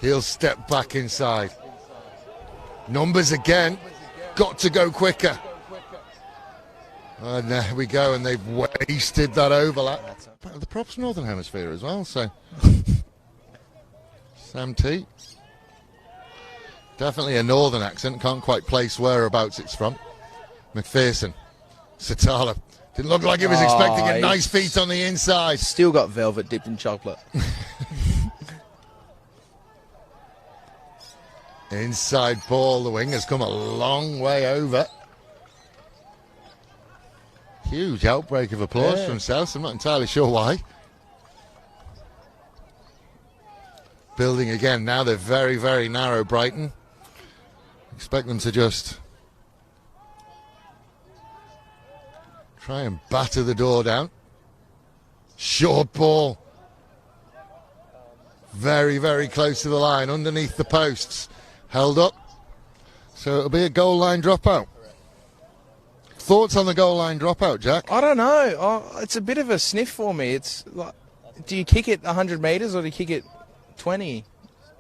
He'll step back inside. Numbers again. Got to go quicker. And there we go, and they've wasted that overlap. The props Northern Hemisphere as well, so. Sam T. Definitely a northern accent. Can't quite place whereabouts it's from. McPherson. Satala. Didn't look like he was expecting a nice feet on the inside. Still got velvet dipped in chocolate. Inside ball. The wing has come a long way over. Huge outbreak of applause from South. I'm not entirely sure why. Building again. Now they're very, very narrow, Brighton. Expect them to just try and batter the door down. Short ball. Very, very close to the line, underneath the posts. Held up. So it'll be a goal line dropout. Thoughts on the goal line dropout, Jack? I don't know. It's a bit of a sniff for me. It's like, do you kick it 100 metres or do you kick it 20?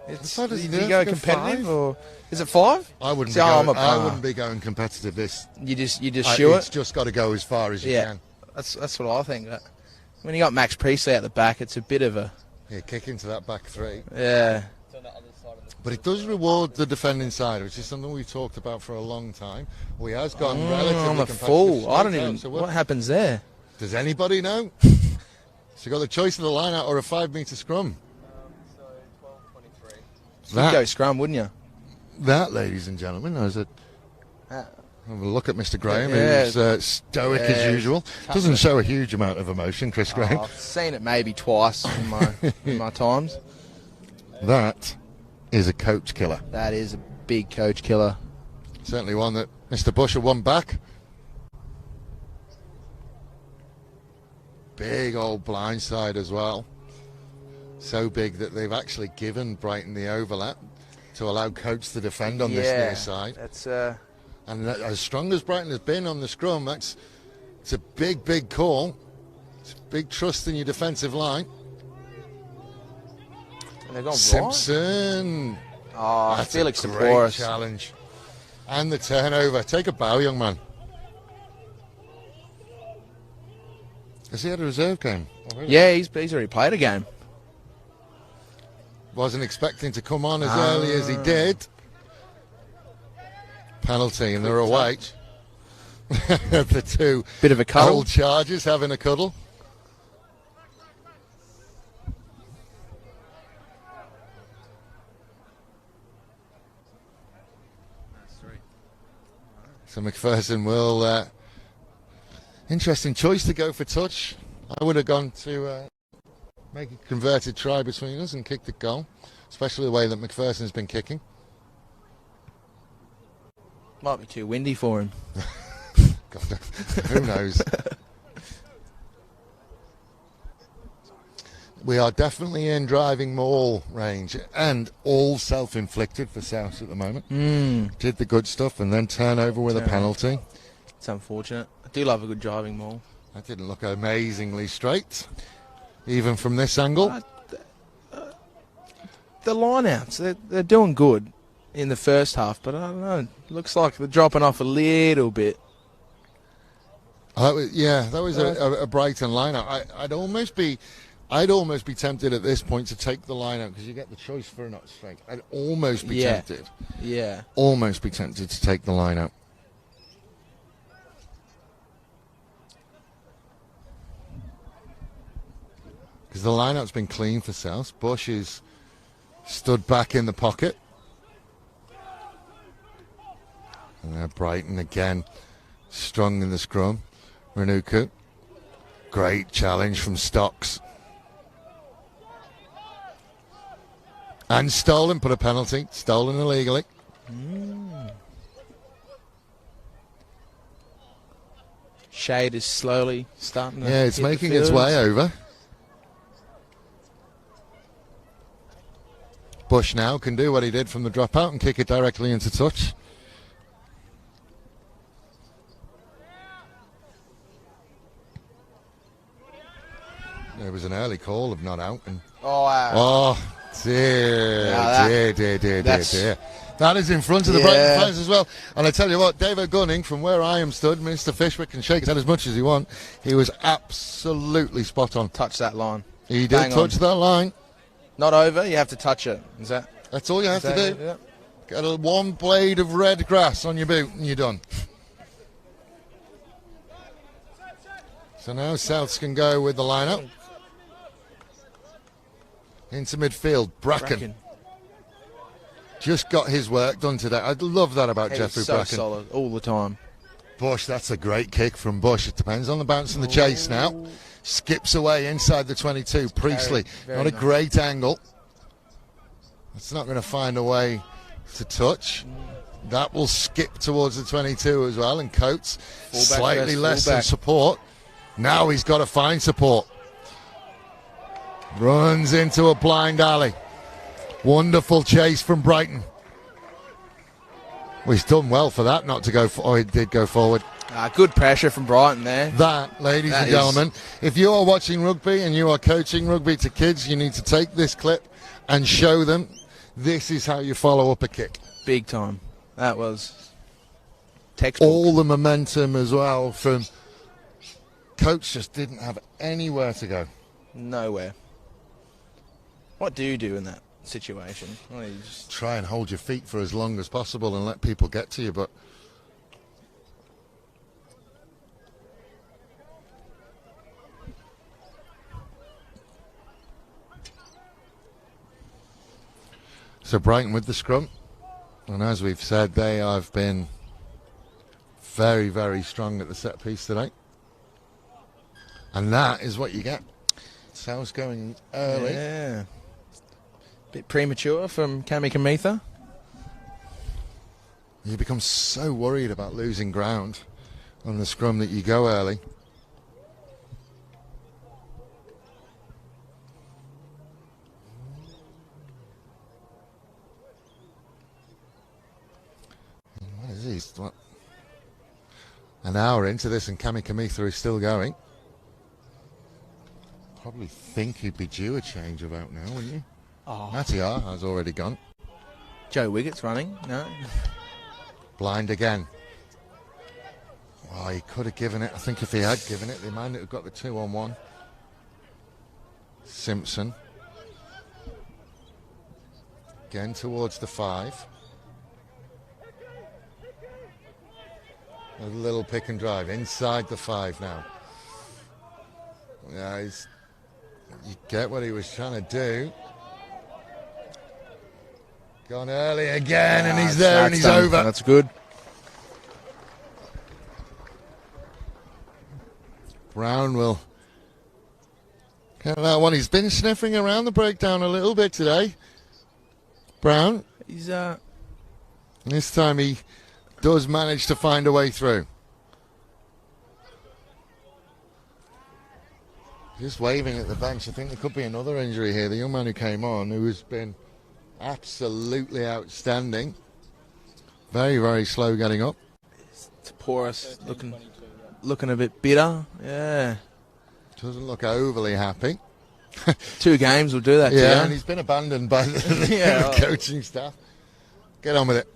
Do you go competitive 5? Or is it 5? I wouldn't. I wouldn't be going competitive. You just shoot it. It's just got to go as far as you can. That's what I think. When you got Max Priestley at the back, it's a bit of a kick into that back three. Yeah. But it does reward the defending side, which is something we've talked about for a long time. We has gone relatively I'm a competitive. fool. I don't even. What happens there? Does anybody know? So you got the choice of the line out or a 5-metre scrum. You'd go scrum, wouldn't you? That, ladies and gentlemen, have a look at Mr. Graham, who's stoic as usual. Doesn't show a huge amount of emotion, Chris Graham. I've seen it maybe twice in my times. That is a coach killer. That is a big coach killer. Certainly one that Mr. Busher won back. Big old blindside as well. So big that they've actually given Brighton the overlap to allow Coates to defend on this near side. That's and as strong as Brighton has been on the scrum, it's a big call. It's big trust in your defensive line. And they've gone Simpson. Oh, that's Felix a great Deporis. challenge. And the turnover. Take a bow, young man. Has he had a reserve game? Yeah, he's already played a game. Wasn't expecting to come on as early as he did. Penalty, and they're away. The two Bit of a cuddle. old Chargers having a cuddle. So McPherson will... interesting choice to go for touch. I would have gone to make a converted try between us and kick the goal, especially the way that McPherson's been kicking. Might be too windy for him. God, who knows? We are definitely in driving maul range, and all self-inflicted for South at the moment. Did the good stuff and then turnover with a penalty. It's unfortunate. I do love a good driving maul. That didn't look amazingly straight, even from this angle. The line-outs, they're doing good in the first half, but I don't know. Looks like they're dropping off a little bit. That was a Brighton line-out. I'd almost be tempted at this point to take the line out because you get the choice for a not strike. I'd almost be tempted. Yeah. Almost be tempted to take the line out. Because the line out's been clean for South. Bush is stood back in the pocket. And Brighton again strong in the scrum. Renuku. Great challenge from Stocks. And stolen, put a penalty. Stolen illegally. Shade is slowly starting to it's hit making the its fields. way over. Bush now can do what he did from the dropout and kick it directly into touch. There was an early call of not out. And dear. That is in front of the Brighton fans as well. And I tell you what, David Gunning, from where I am stood, Mr. Fishwick can shake his head as much as he wants. He was absolutely spot on. Touch that line. He did touch that line. Not over, you have to touch it. That's all you have to do. Yeah. Get one blade of red grass on your boot and you're done. So now Souths can go with the lineup. Into midfield, Bracken. Just got his work done today. I love that about Jeffrey so Bracken. Solid all the time. Bush, that's a great kick from Bush. It depends on the bounce and the chase now. Skips away inside the 22. Priestley, not a great angle. It's not going to find a way to touch. That will skip towards the 22 as well. And Coates, slightly less than support. Now he's got to find support. Runs into a blind alley. Wonderful chase from Brighton. Well, he's done well for that not to go he did go forward. Good pressure from Brighton there. That, ladies and gentlemen, if you are watching rugby and you are coaching rugby to kids, you need to take this clip and show them this is how you follow up a kick. Big time. That was textbook. All the momentum as well from Coates just didn't have anywhere to go. Nowhere. What do you do in that situation? Well, you just try and hold your feet for as long as possible and let people get to you, but so Brighton with the scrum, and as we've said, they have been very, very strong at the set piece today, and that is what you get. South going early. Bit premature from Cami Kamitha. You become so worried about losing ground on the scrum that you go early. What is he? What? An hour into this and Kami Kamitha is still going. Probably think he'd be due a change about now, wouldn't you? Oh. Mattia has already gone. Joe Wiggett's running. No. Blind again. Oh, he could have given it. I think if he had given it, they might have got the 2-on-1. Simpson. Again towards the 5. A little pick and drive inside the 5 now. Yeah, you get what he was trying to do. Gone early again, and he's there, and he's done. over. That's good. Brown will get that one. He's been sniffing around the breakdown a little bit today. Brown. He's This time he does manage to find a way through. Just waving at the bench. I think there could be another injury here. The young man who came on, who has been absolutely outstanding. Very, very slow getting up. Taporis looking a bit bitter. Yeah. Doesn't look overly happy. 2 games will do that. Yeah, and he's been abandoned by the coaching staff. Get on with it.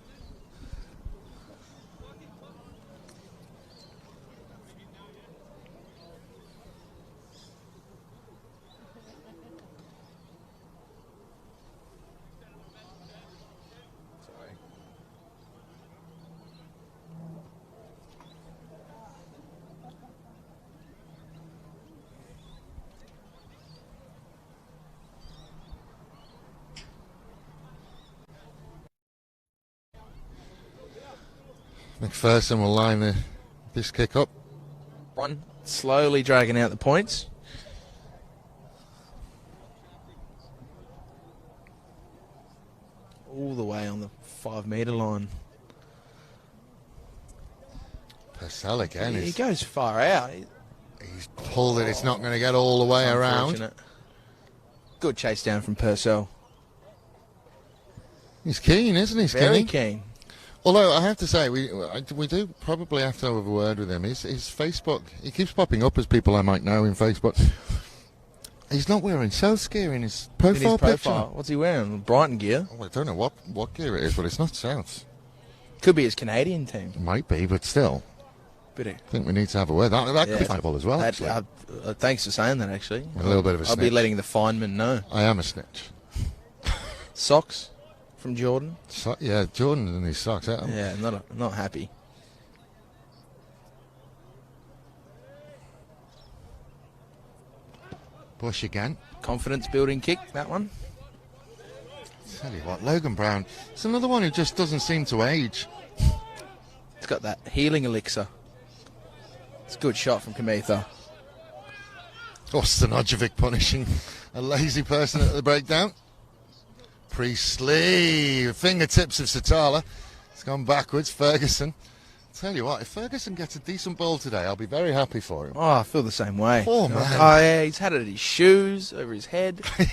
McPherson will line this kick up. One slowly dragging out the points. All the way on the 5-metre line. Purcell again. He goes far out. He's pulled it. It's not going to get all the way around. Good chase down from Purcell. He's keen, isn't he? Very keen. Although I have to say, we do probably have to have a word with him. His Facebook, he keeps popping up as people I might know in Facebook. He's not wearing South gear in his profile picture. What's he wearing? Brighton gear? Oh, I don't know what gear it is, but it's not South. Could be his Canadian team. It might be, but still. I think we need to have a word. That could be fireball as well, actually. Thanks for saying that, actually. A little bit of a snitch. I'll be letting the fineman know. I am a snitch. Socks from Jordan. Yeah, Jordan and his socks. Yeah, not happy. Bush again. Confidence building kick, that one. Tell you what, Logan Brown, it's another one who just doesn't seem to age. It's got that healing elixir. It's a good shot from Kamitha. Ostanojevic punishing a lazy person at the breakdown. Priestley, fingertips of Satala. It's gone backwards. Ferguson. Tell you what, if Ferguson gets a decent ball today, I'll be very happy for him. Oh, I feel the same way. Poor man. Oh, yeah, he's had it at his shoes, over his head. Do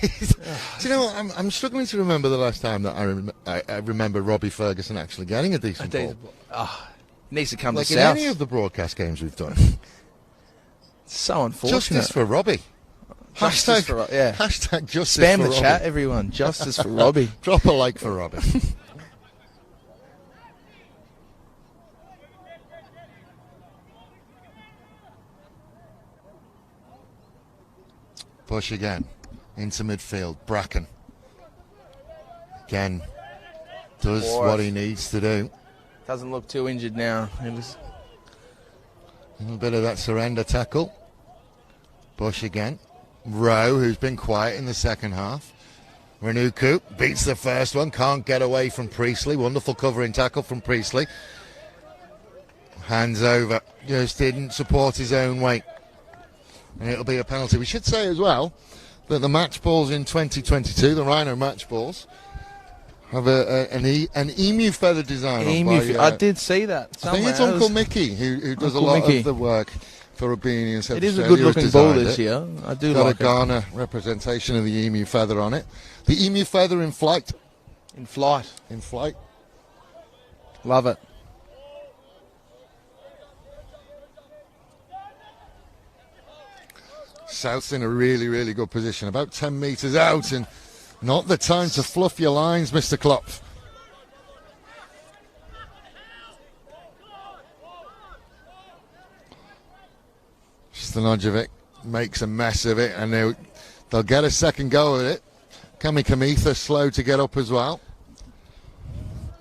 you know what? I'm struggling to remember the last time that I remember Robbie Ferguson actually getting a decent ball. Oh, needs to come like to in South. any of the broadcast games we've done. It's so unfortunate. Justice for Robbie. Justice for Robbie. Yeah. Hashtag justice Spam for the Robbie. chat, everyone. Justice for Robbie. Drop a like for Robbie. Push again into midfield. Bracken again does what he needs to do. Doesn't look too injured now. It was a little bit of that surrender tackle. Bush again. Rowe, who's been quiet in the second half. Renuku beats the first one. Can't get away from Priestley. Wonderful covering tackle from Priestley. Hands over. Just didn't support his own weight. And it'll be a penalty. We should say as well that the match balls in 2022, the Rhino match balls, have an emu feather design on by, I did see that I think it's Uncle Mickey who does Uncle a lot Mickey. of the work for Albania and South It is a Australia. good-looking ball this year. I do got like a Ghana representation of the emu feather on it. The emu feather in flight. In flight. In flight. Love it. South's in a really, really good position. About 10 metres out, and not the time to fluff your lines, Mr. Klopf. Stanojevic makes a mess of it, and they'll get a second go at it. Kami Kamitha slow to get up as well.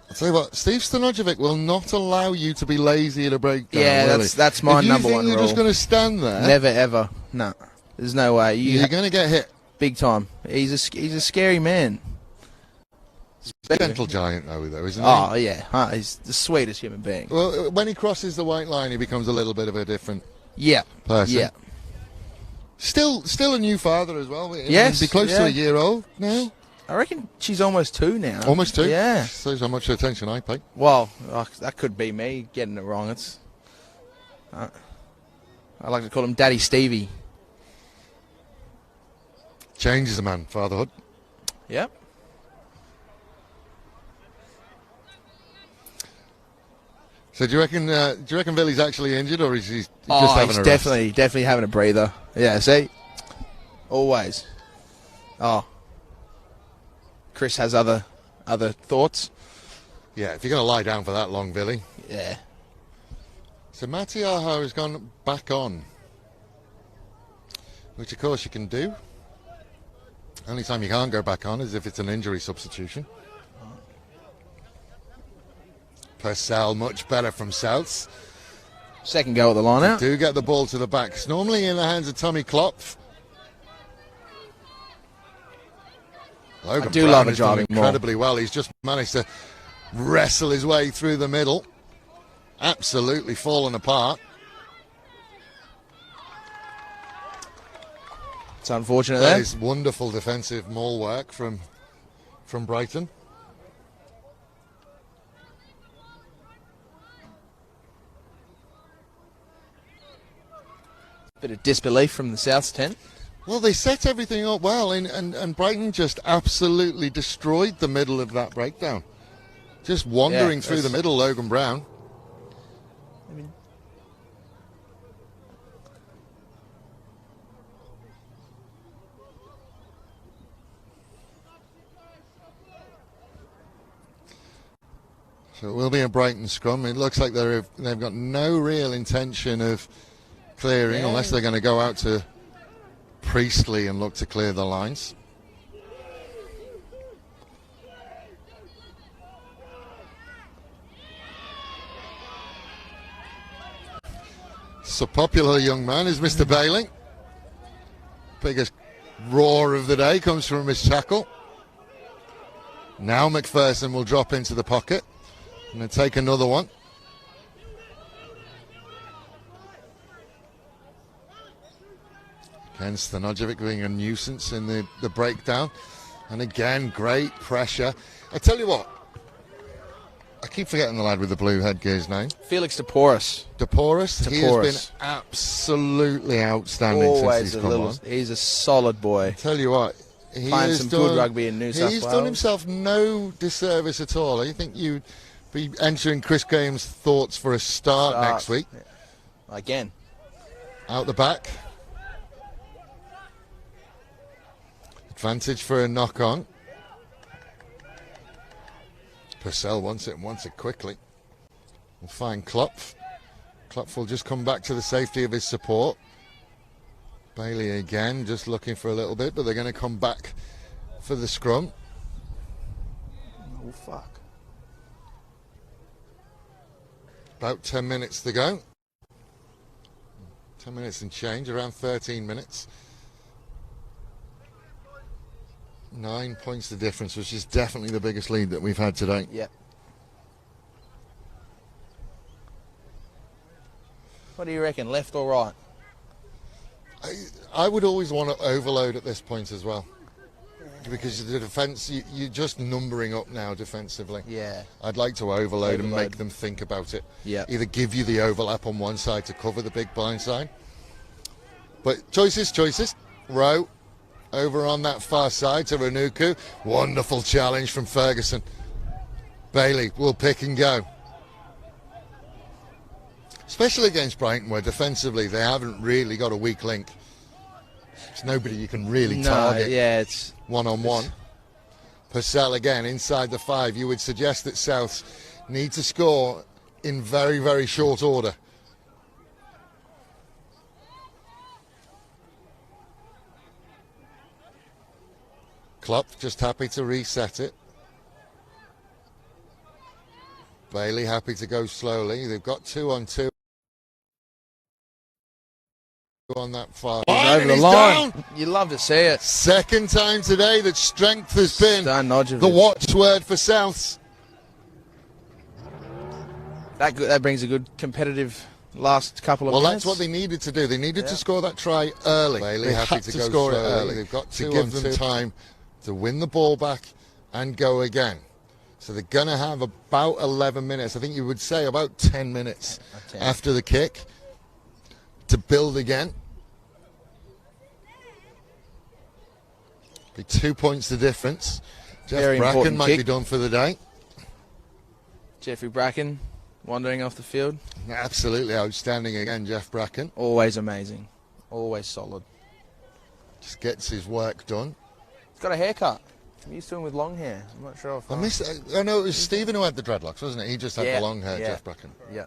I'll tell you what, Steve Stanojevic will not allow you to be lazy at a breakdown. Yeah, that's my number one rule. If you think you're just going to stand there... Never, ever. No. There's no way. You're going to get hit. Big time. He's a scary man. Gentle giant, though, isn't he? Oh, yeah. He's the sweetest human being. Well, when he crosses the white line, he becomes a little bit of a different person. Yeah. Still a new father as well. Yes. Be close to a year old now. I reckon she's almost 2 now. Almost 2? Yeah. Shows how much attention I pay. Well, that could be me getting it wrong. It's I like to call him Daddy Stevie. Changes a man, fatherhood. Yep. So do you reckon Billy's actually injured, or is he just having a rest? definitely having a breather. Yeah, see? Always. Oh. Chris has other thoughts. Yeah, if you're going to lie down for that long, Billy. Yeah. So Matiaho has gone back on, which of course you can do. Only time you can't go back on is if it's an injury substitution. Purcell much better from Souths. Second go at the line out. Do get the ball to the back. It's normally in the hands of Tommy Klopf. Logan I do Brown love a has done driving incredibly well. He's just managed to wrestle his way through the middle. Absolutely fallen apart. It's unfortunate That there. is wonderful defensive maul work from Brighton. Bit of disbelief from the South's tent. Well, they set everything up well, and Brighton just absolutely destroyed the middle of that breakdown. Just wandering through the middle, Logan Brown. I mean, so it will be a Brighton scrum. It looks like they've got no real intention of clearing unless they're going to go out to Priestley and look to clear the lines. So popular young man is Mr. Bailey. Biggest roar of the day comes from his tackle. Now McPherson will drop into the pocket and then take another one. Again, Stanojevic being a nuisance in the breakdown. And again, great pressure. I tell you what, I keep forgetting the lad with the blue headgear's name. Felix DePorus. DePorus. He has been absolutely outstanding since he's come on. He's a solid boy. I tell you what, he playing some good rugby in New South Wales. He's done himself no disservice at all. I think you'd be entering Chris Graham's thoughts for a start next week. Again. Out the back. Advantage for a knock-on. Purcell wants it and wants it quickly. We'll find Klopf. Klopf will just come back to the safety of his support. Bailey again, just looking for a little bit, but they're going to come back for the scrum. Oh, fuck. About 10 minutes to go. 10 minutes and change, around 13 minutes. 9 points the difference, which is definitely the biggest lead that we've had today. Yep. What do you reckon, left or right? I would always want to overload at this point as well. because the defence, you're just numbering up now defensively. Yeah. I'd like to overload and make them think about it. Yeah. Either give you the overlap on one side to cover the big blind side. But choices. Rowe over on that far side to Renuku. Wonderful challenge from Ferguson. Bailey will pick and go. Especially against Brighton, where defensively they haven't really got a weak link. It's nobody you can really target. Yeah, it's one-on-one. Purcell again inside the 5. You would suggest that Souths need to score in very, very short order. Klopp just happy to reset it. Bailey happy to go slowly. They've got 2-on-2 on that far. over the line. Down. You love to see it. Second time today that strength has been the watchword for Souths. That brings a good competitive last couple of minutes. Well, that's what they needed to do. They needed to score that try early. Bailey happy to go score it early. They've got to give them time to win the ball back and go again. So they're going to have about 11 minutes. I think you would say about 10 minutes after the kick to build again. Be 2 points the difference. Jeff Bracken might be done for the day. Jeffrey Bracken wandering off the field. Absolutely outstanding again, Jeff Bracken. Always amazing. Always solid. Just gets his work done. He's got a haircut. I'm used to him with long hair. I'm not sure if I know it was Stephen who had the dreadlocks, wasn't it? He just had the long hair, Jeff Bracken. Yeah.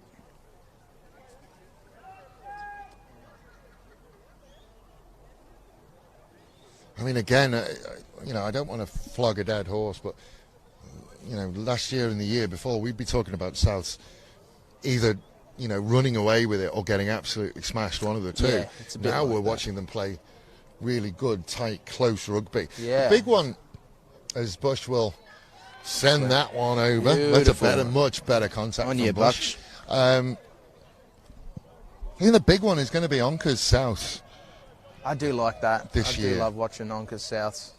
I mean, again, I don't want to flog a dead horse, but, last year and the year before, we'd be talking about Souths either, running away with it or getting absolutely smashed, one of the two. Yeah, now we're watching them play really good, tight, close rugby. Yeah. The big one, as Bush will send that one over. That's a much better contact on from Bush. I think the big one is going to be Onka's South. I do like that. This year. I do love watching Onka's Souths.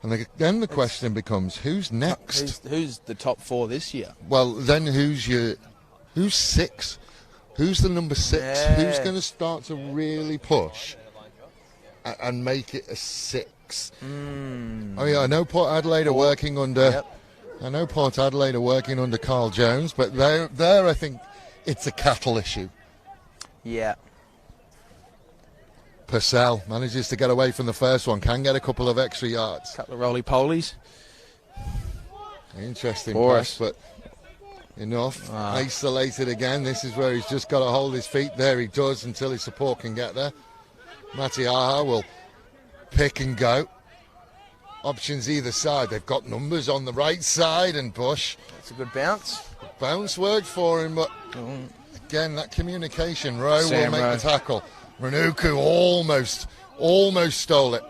And then the question becomes, who's next? Who's the top 4 this year? Well, then who's 6? Who's the number 6? Yeah. Who's going to start to really push and make it a 6? Oh yeah, I know Port Adelaide are working under. Yep. I know Port Adelaide are working under Carl Jones, but there I think it's a cattle issue. Yeah. Purcell manages to get away from the first one, can get a couple of extra yards. Couple of roly-polies. Interesting pass, but enough. Isolated again. This is where he's just got to hold his feet. There he does until his support can get there. Matiaha will pick and go. Options either side. They've got numbers on the right side, and Bush. That's a good bounce. Bounce worked for him, but again, that communication. Rowe will make the tackle. Renuku almost stole it.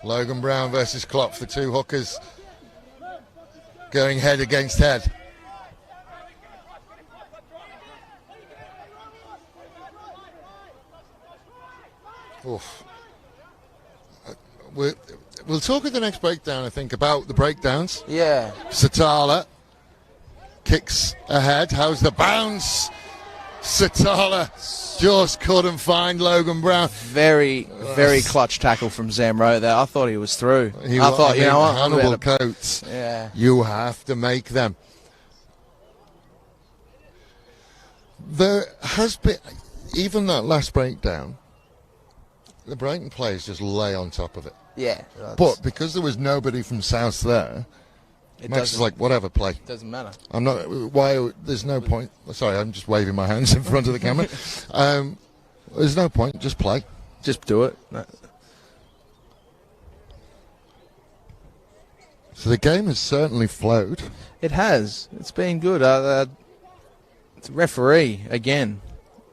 Logan Brown versus Klopp, the two hookers going head against head. Oof. We'll talk at the next breakdown, I think, about the breakdowns. Yeah. Satala kicks ahead. How's the bounce? Satala just couldn't find Logan Brown. Very clutch tackle from Zamro there. I thought he was through. I thought, Hannibal Coates. Yeah. You have to make them. There has been, even that last breakdown, the Brighton players just lay on top of it. Yeah. But because there was nobody from South there, Max is like, whatever, play. Doesn't matter. I'm not. Why? There's no point. Sorry, I'm just waving my hands in front of the camera. There's no point. Just play. Just do it. So the game has certainly flowed. It has. It's been good. The referee again,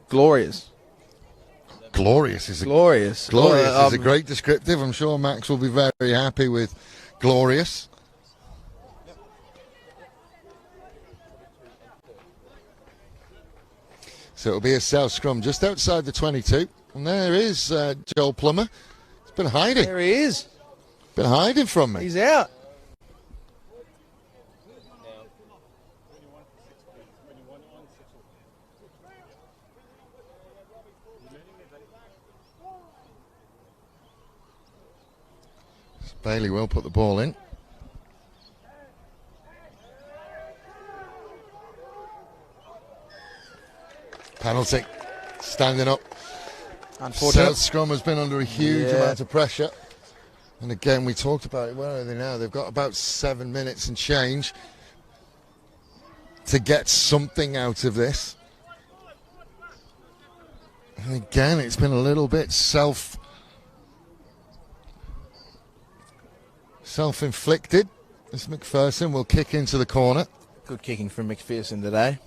glorious. Glorious is glorious. Glorious is a great descriptive. I'm sure Max will be very happy with glorious. So it'll be a South scrum just outside the 22. And there is Joel Plummer. He's been hiding. There he is. Been hiding from me. He's out. Bailey will put the ball in. Penalty. Standing up. Unfortunate. South scrum has been under a huge amount of pressure. And again, we talked about it. Where are they now? They've got about 7 minutes and change to get something out of this. And again, it's been a little bit self-inflicted. As McPherson will kick into the corner. Good kicking from McPherson today.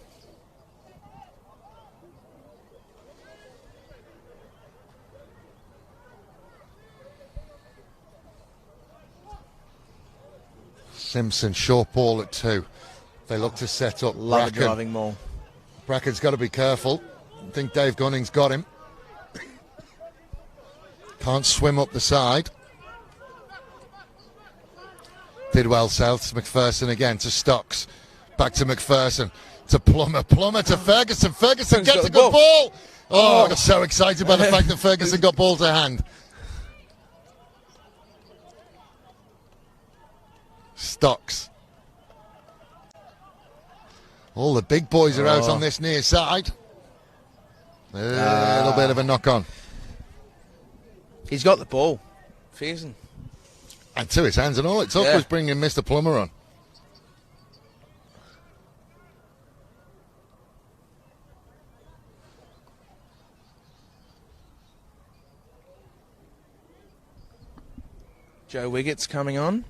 Simpson, short ball at 2. They look to set up Love a Bracken. driving maul. Bracken's got to be careful. I think Dave Gunning's got him. Can't swim up the side. Did well, Souths. McPherson again to Stocks. Back to McPherson. To Plummer. Plummer to Ferguson. Ferguson gets a good ball. Oh, I got so excited by the fact that Ferguson got ball to hand. Stocks. All the big boys are out on this near side. A little bit of a knock on. He's got the ball. Ferguson. And to his hands, and all it took was bringing Mr. Plummer on. Joe Wiggett's coming on.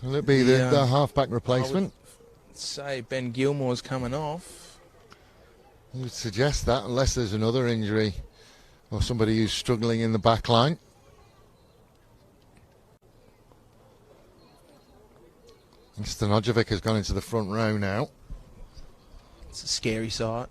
Will it be the halfback replacement? Say Ben Gilmore's coming off. I would suggest that, unless there's another injury or somebody who's struggling in the back line. Stanojevic has gone into the front row now. It's a scary sight.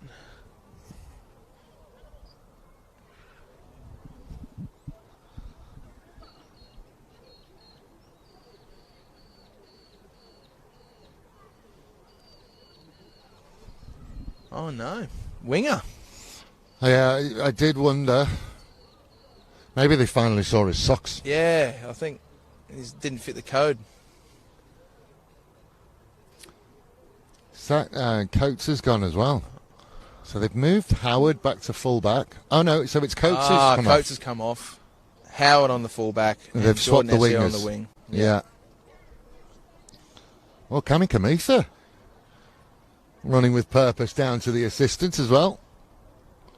Oh no, winger. Yeah, I did wonder. Maybe they finally saw his socks. Yeah, I think he didn't fit the code. Coates has gone as well. So they've moved Howard back to full-back. Oh no, so it's Coates who's come Coates off. has come off. Howard on the full-back. And they've swapped the Jordan Essay wingers. on the wing. Yeah. Well, Kami Kamisa running with purpose down to the assistant as well.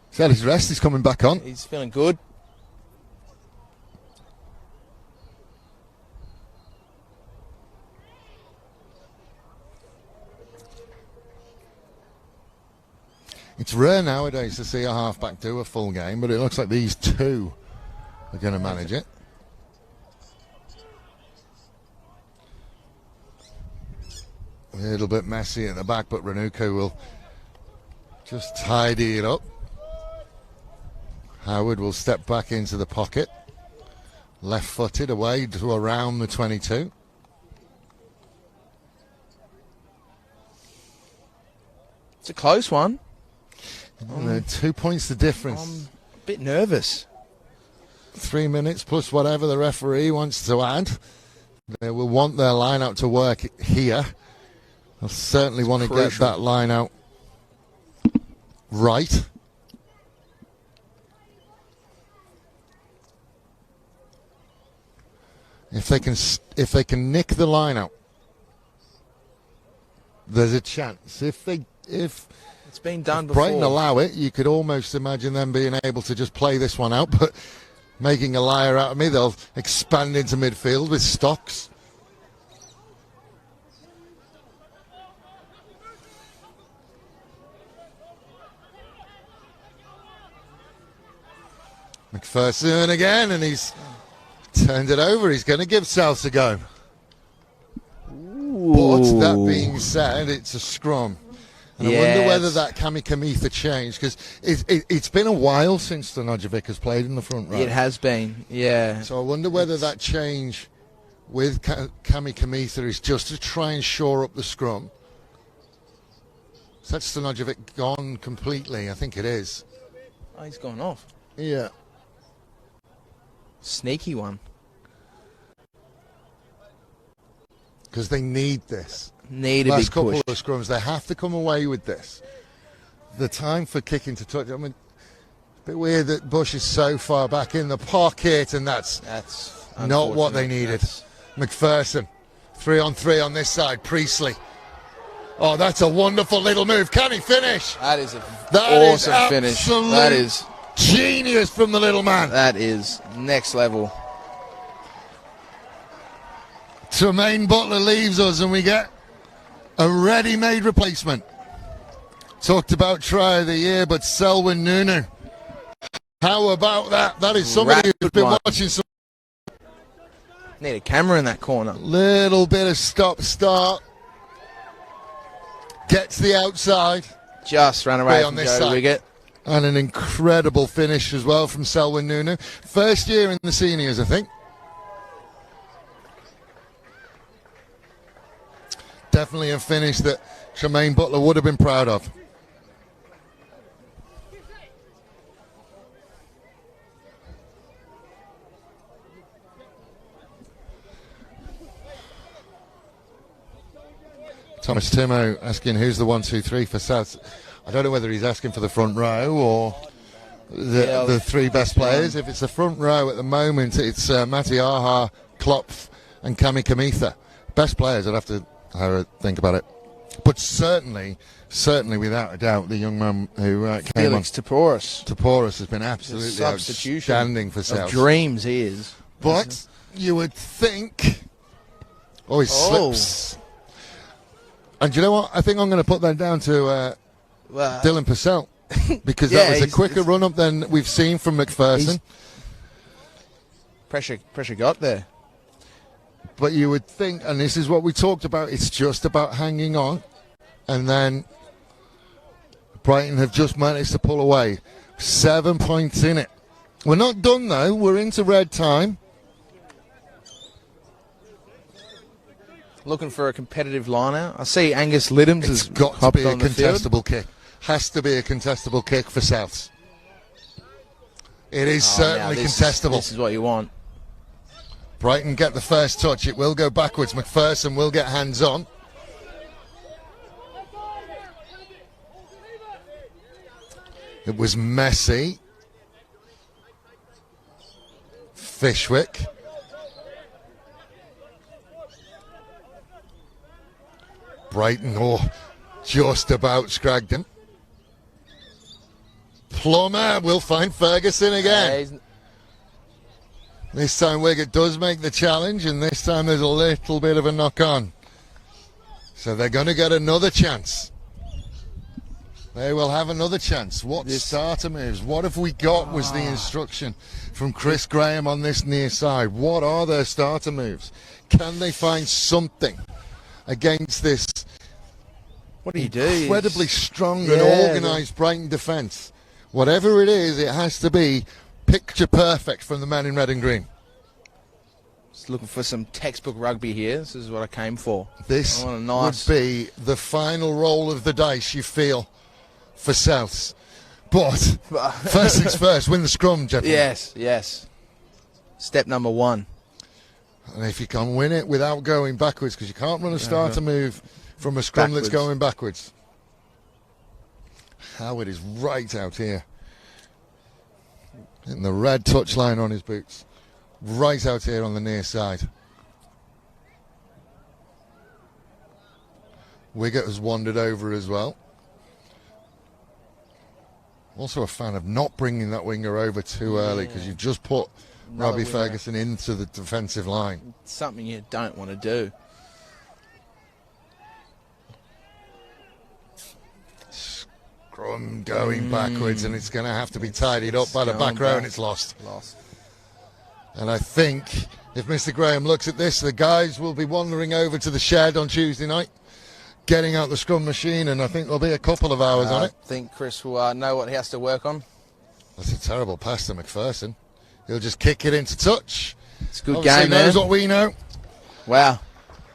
He's had his rest, he's coming back on. He's feeling good. It's rare nowadays to see a halfback do a full game, but it looks like these two are going to manage it. A little bit messy at the back, but Renuka will just tidy it up. Howard will step back into the pocket. Left-footed away to around the 22. It's a close one. 2 points the difference. I'm a bit nervous. 3 minutes plus whatever the referee wants to add. They will want their line out to work here. They'll certainly want to get that line out right. If they can nick the line out, there's a chance. If It's been done before. Brighton allow it, you could almost imagine them being able to just play this one out, but making a liar out of me, they'll expand into midfield with Stocks. McPherson again, and he's turned it over. He's going to give South a go. But that being said, it's a scrum. And I wonder whether that Cami Kamitha changed, because it's been a while since Stanojevic has played in the front row. It has been, yeah. So I wonder whether that change with Cami Kamitha is just to try and shore up the scrum. Is that Stanojevic gone completely? I think it is. Oh, he's gone off. Yeah. Sneaky one. Because they need this. Need a big Last couple push. of scrums, they have to come away with this. The time for kicking to touch. I mean, a bit weird that Bush is so far back in the pocket, and that's not what they needed. McPherson, 3-on-3 on this side. Priestley. Oh, that's a wonderful little move. Can he finish? That is an awesome finish. That is genius from the little man. That is next level. Tremaine Butler leaves us, and we get a ready-made replacement. Talked about try of the year, but Selwyn Nunu. How about that? That is somebody who's been watching some. Need a camera in that corner. Little bit of stop-start. Gets the outside. Just ran away from Joe Wiggett. And an incredible finish as well from Selwyn Nunu. First year in the seniors, I think. Definitely a finish that Tremaine Butler would have been proud of. Thomas Timo asking who's the 1-2-3 for South. I don't know whether he's asking for the front row or the three best players. If it's the front row at the moment, it's Matti Aha, Klopf and Cami Kamitha. Best players, I'd have to think about it. But certainly without a doubt, the young man who came Felix on. Taporis has been absolutely outstanding for South. Dreams he is. But you would think... Oh, he slips. And do you know what? I think I'm going to put that down to Dylan Purcell, because that was a quicker run-up than we've seen from McPherson. Pressure got there. But you would think, and this is what we talked about, it's just about hanging on. And then Brighton have just managed to pull away. 7 points in it. We're not done, though. We're into red time. Looking for a competitive line-out. I see Angus Liddams has got to be a contestable kick. Has to be a contestable kick for Souths. It is certainly contestable. This is what you want. Brighton get the first touch. It will go backwards. McPherson will get hands on. It was messy. Fishwick. Brighton, just about scragged him. Plummer will find Ferguson again. This time Wiggett does make the challenge, and this time there's a little bit of a knock-on. So they're going to get another chance. They will have another chance. What starter moves? What have we got was the instruction from Chris Graham on this near side. What are their starter moves? Can they find something against this incredibly strong and organised Brighton defence? Whatever it is, it has to be picture perfect from the man in red and green. Just looking for some textbook rugby here. This is what I came for. This would be the final roll of the dice, you feel, for Souths. But first things first, win the scrum, gentlemen. Yes. Step number one. And if you can win it without going backwards, because you can't run a starter move from a scrum that's going backwards. Howard is right out here. In the red touchline on his boots. Right out here on the near side. Wiggett has wandered over as well. Also a fan of not bringing that winger over too early, because you've just put Robbie Ferguson into the defensive line. It's something you don't want to do. Scrum going backwards, and it's going to have to be tidied up by the back row, and it's lost. And I think if Mr. Graham looks at this, the guys will be wandering over to the shed on Tuesday night, getting out the scrum machine, and I think there'll be a couple of hours on it. I think Chris will know what he has to work on. That's a terrible pass to McPherson. He'll just kick it into touch. It's a good Obviously game, man. knows what we know. Wow.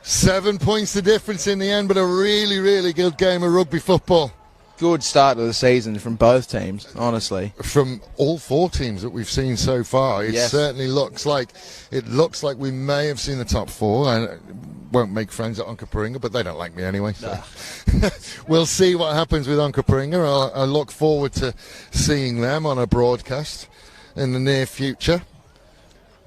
7 points the difference in the end, but a really, really good game of rugby football. Good start to the season from both teams, honestly. From all 4 teams that we've seen so far, it certainly looks like we may have seen the top 4. I won't make friends at Onkaparinga, but they don't like me anyway. So we'll see what happens with Onkaparinga. I look forward to seeing them on a broadcast in the near future.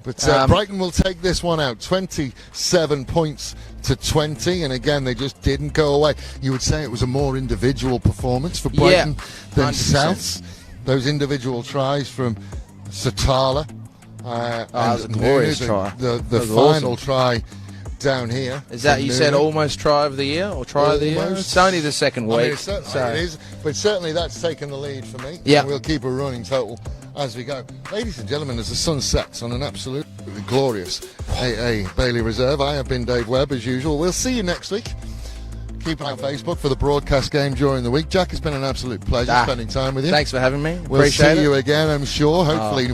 But Brighton will take this one out, 27 points to 20, and again, they just didn't go away. You would say it was a more individual performance for Brighton than 100%. South's. Those individual tries from Satala. That was a glorious try. The final awesome. try down here. Is that, you said, almost try of the year or try of the year? It's only the second week. I mean, it is, but certainly that's taken the lead for me. Yeah. We'll keep a running total as we go. Ladies and gentlemen, as the sun sets on an absolutely glorious AA Bailey Reserve, I have been Dave Webb as usual. We'll see you next week. Keep an eye on Facebook for the broadcast game during the week. Jack, it's been an absolute pleasure spending time with you. Thanks for having me. We'll Appreciate see it. you again, I'm sure. Hopefully,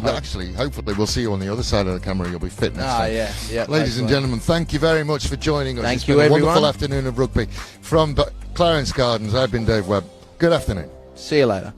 hopefully we'll see you on the other side of the camera. You'll be fit next time. Yeah. Ladies and gentlemen, thank you very much for joining us. Thank It's you, been a everyone. wonderful afternoon of rugby from Clarence Gardens. I've been Dave Webb. Good afternoon. See you later.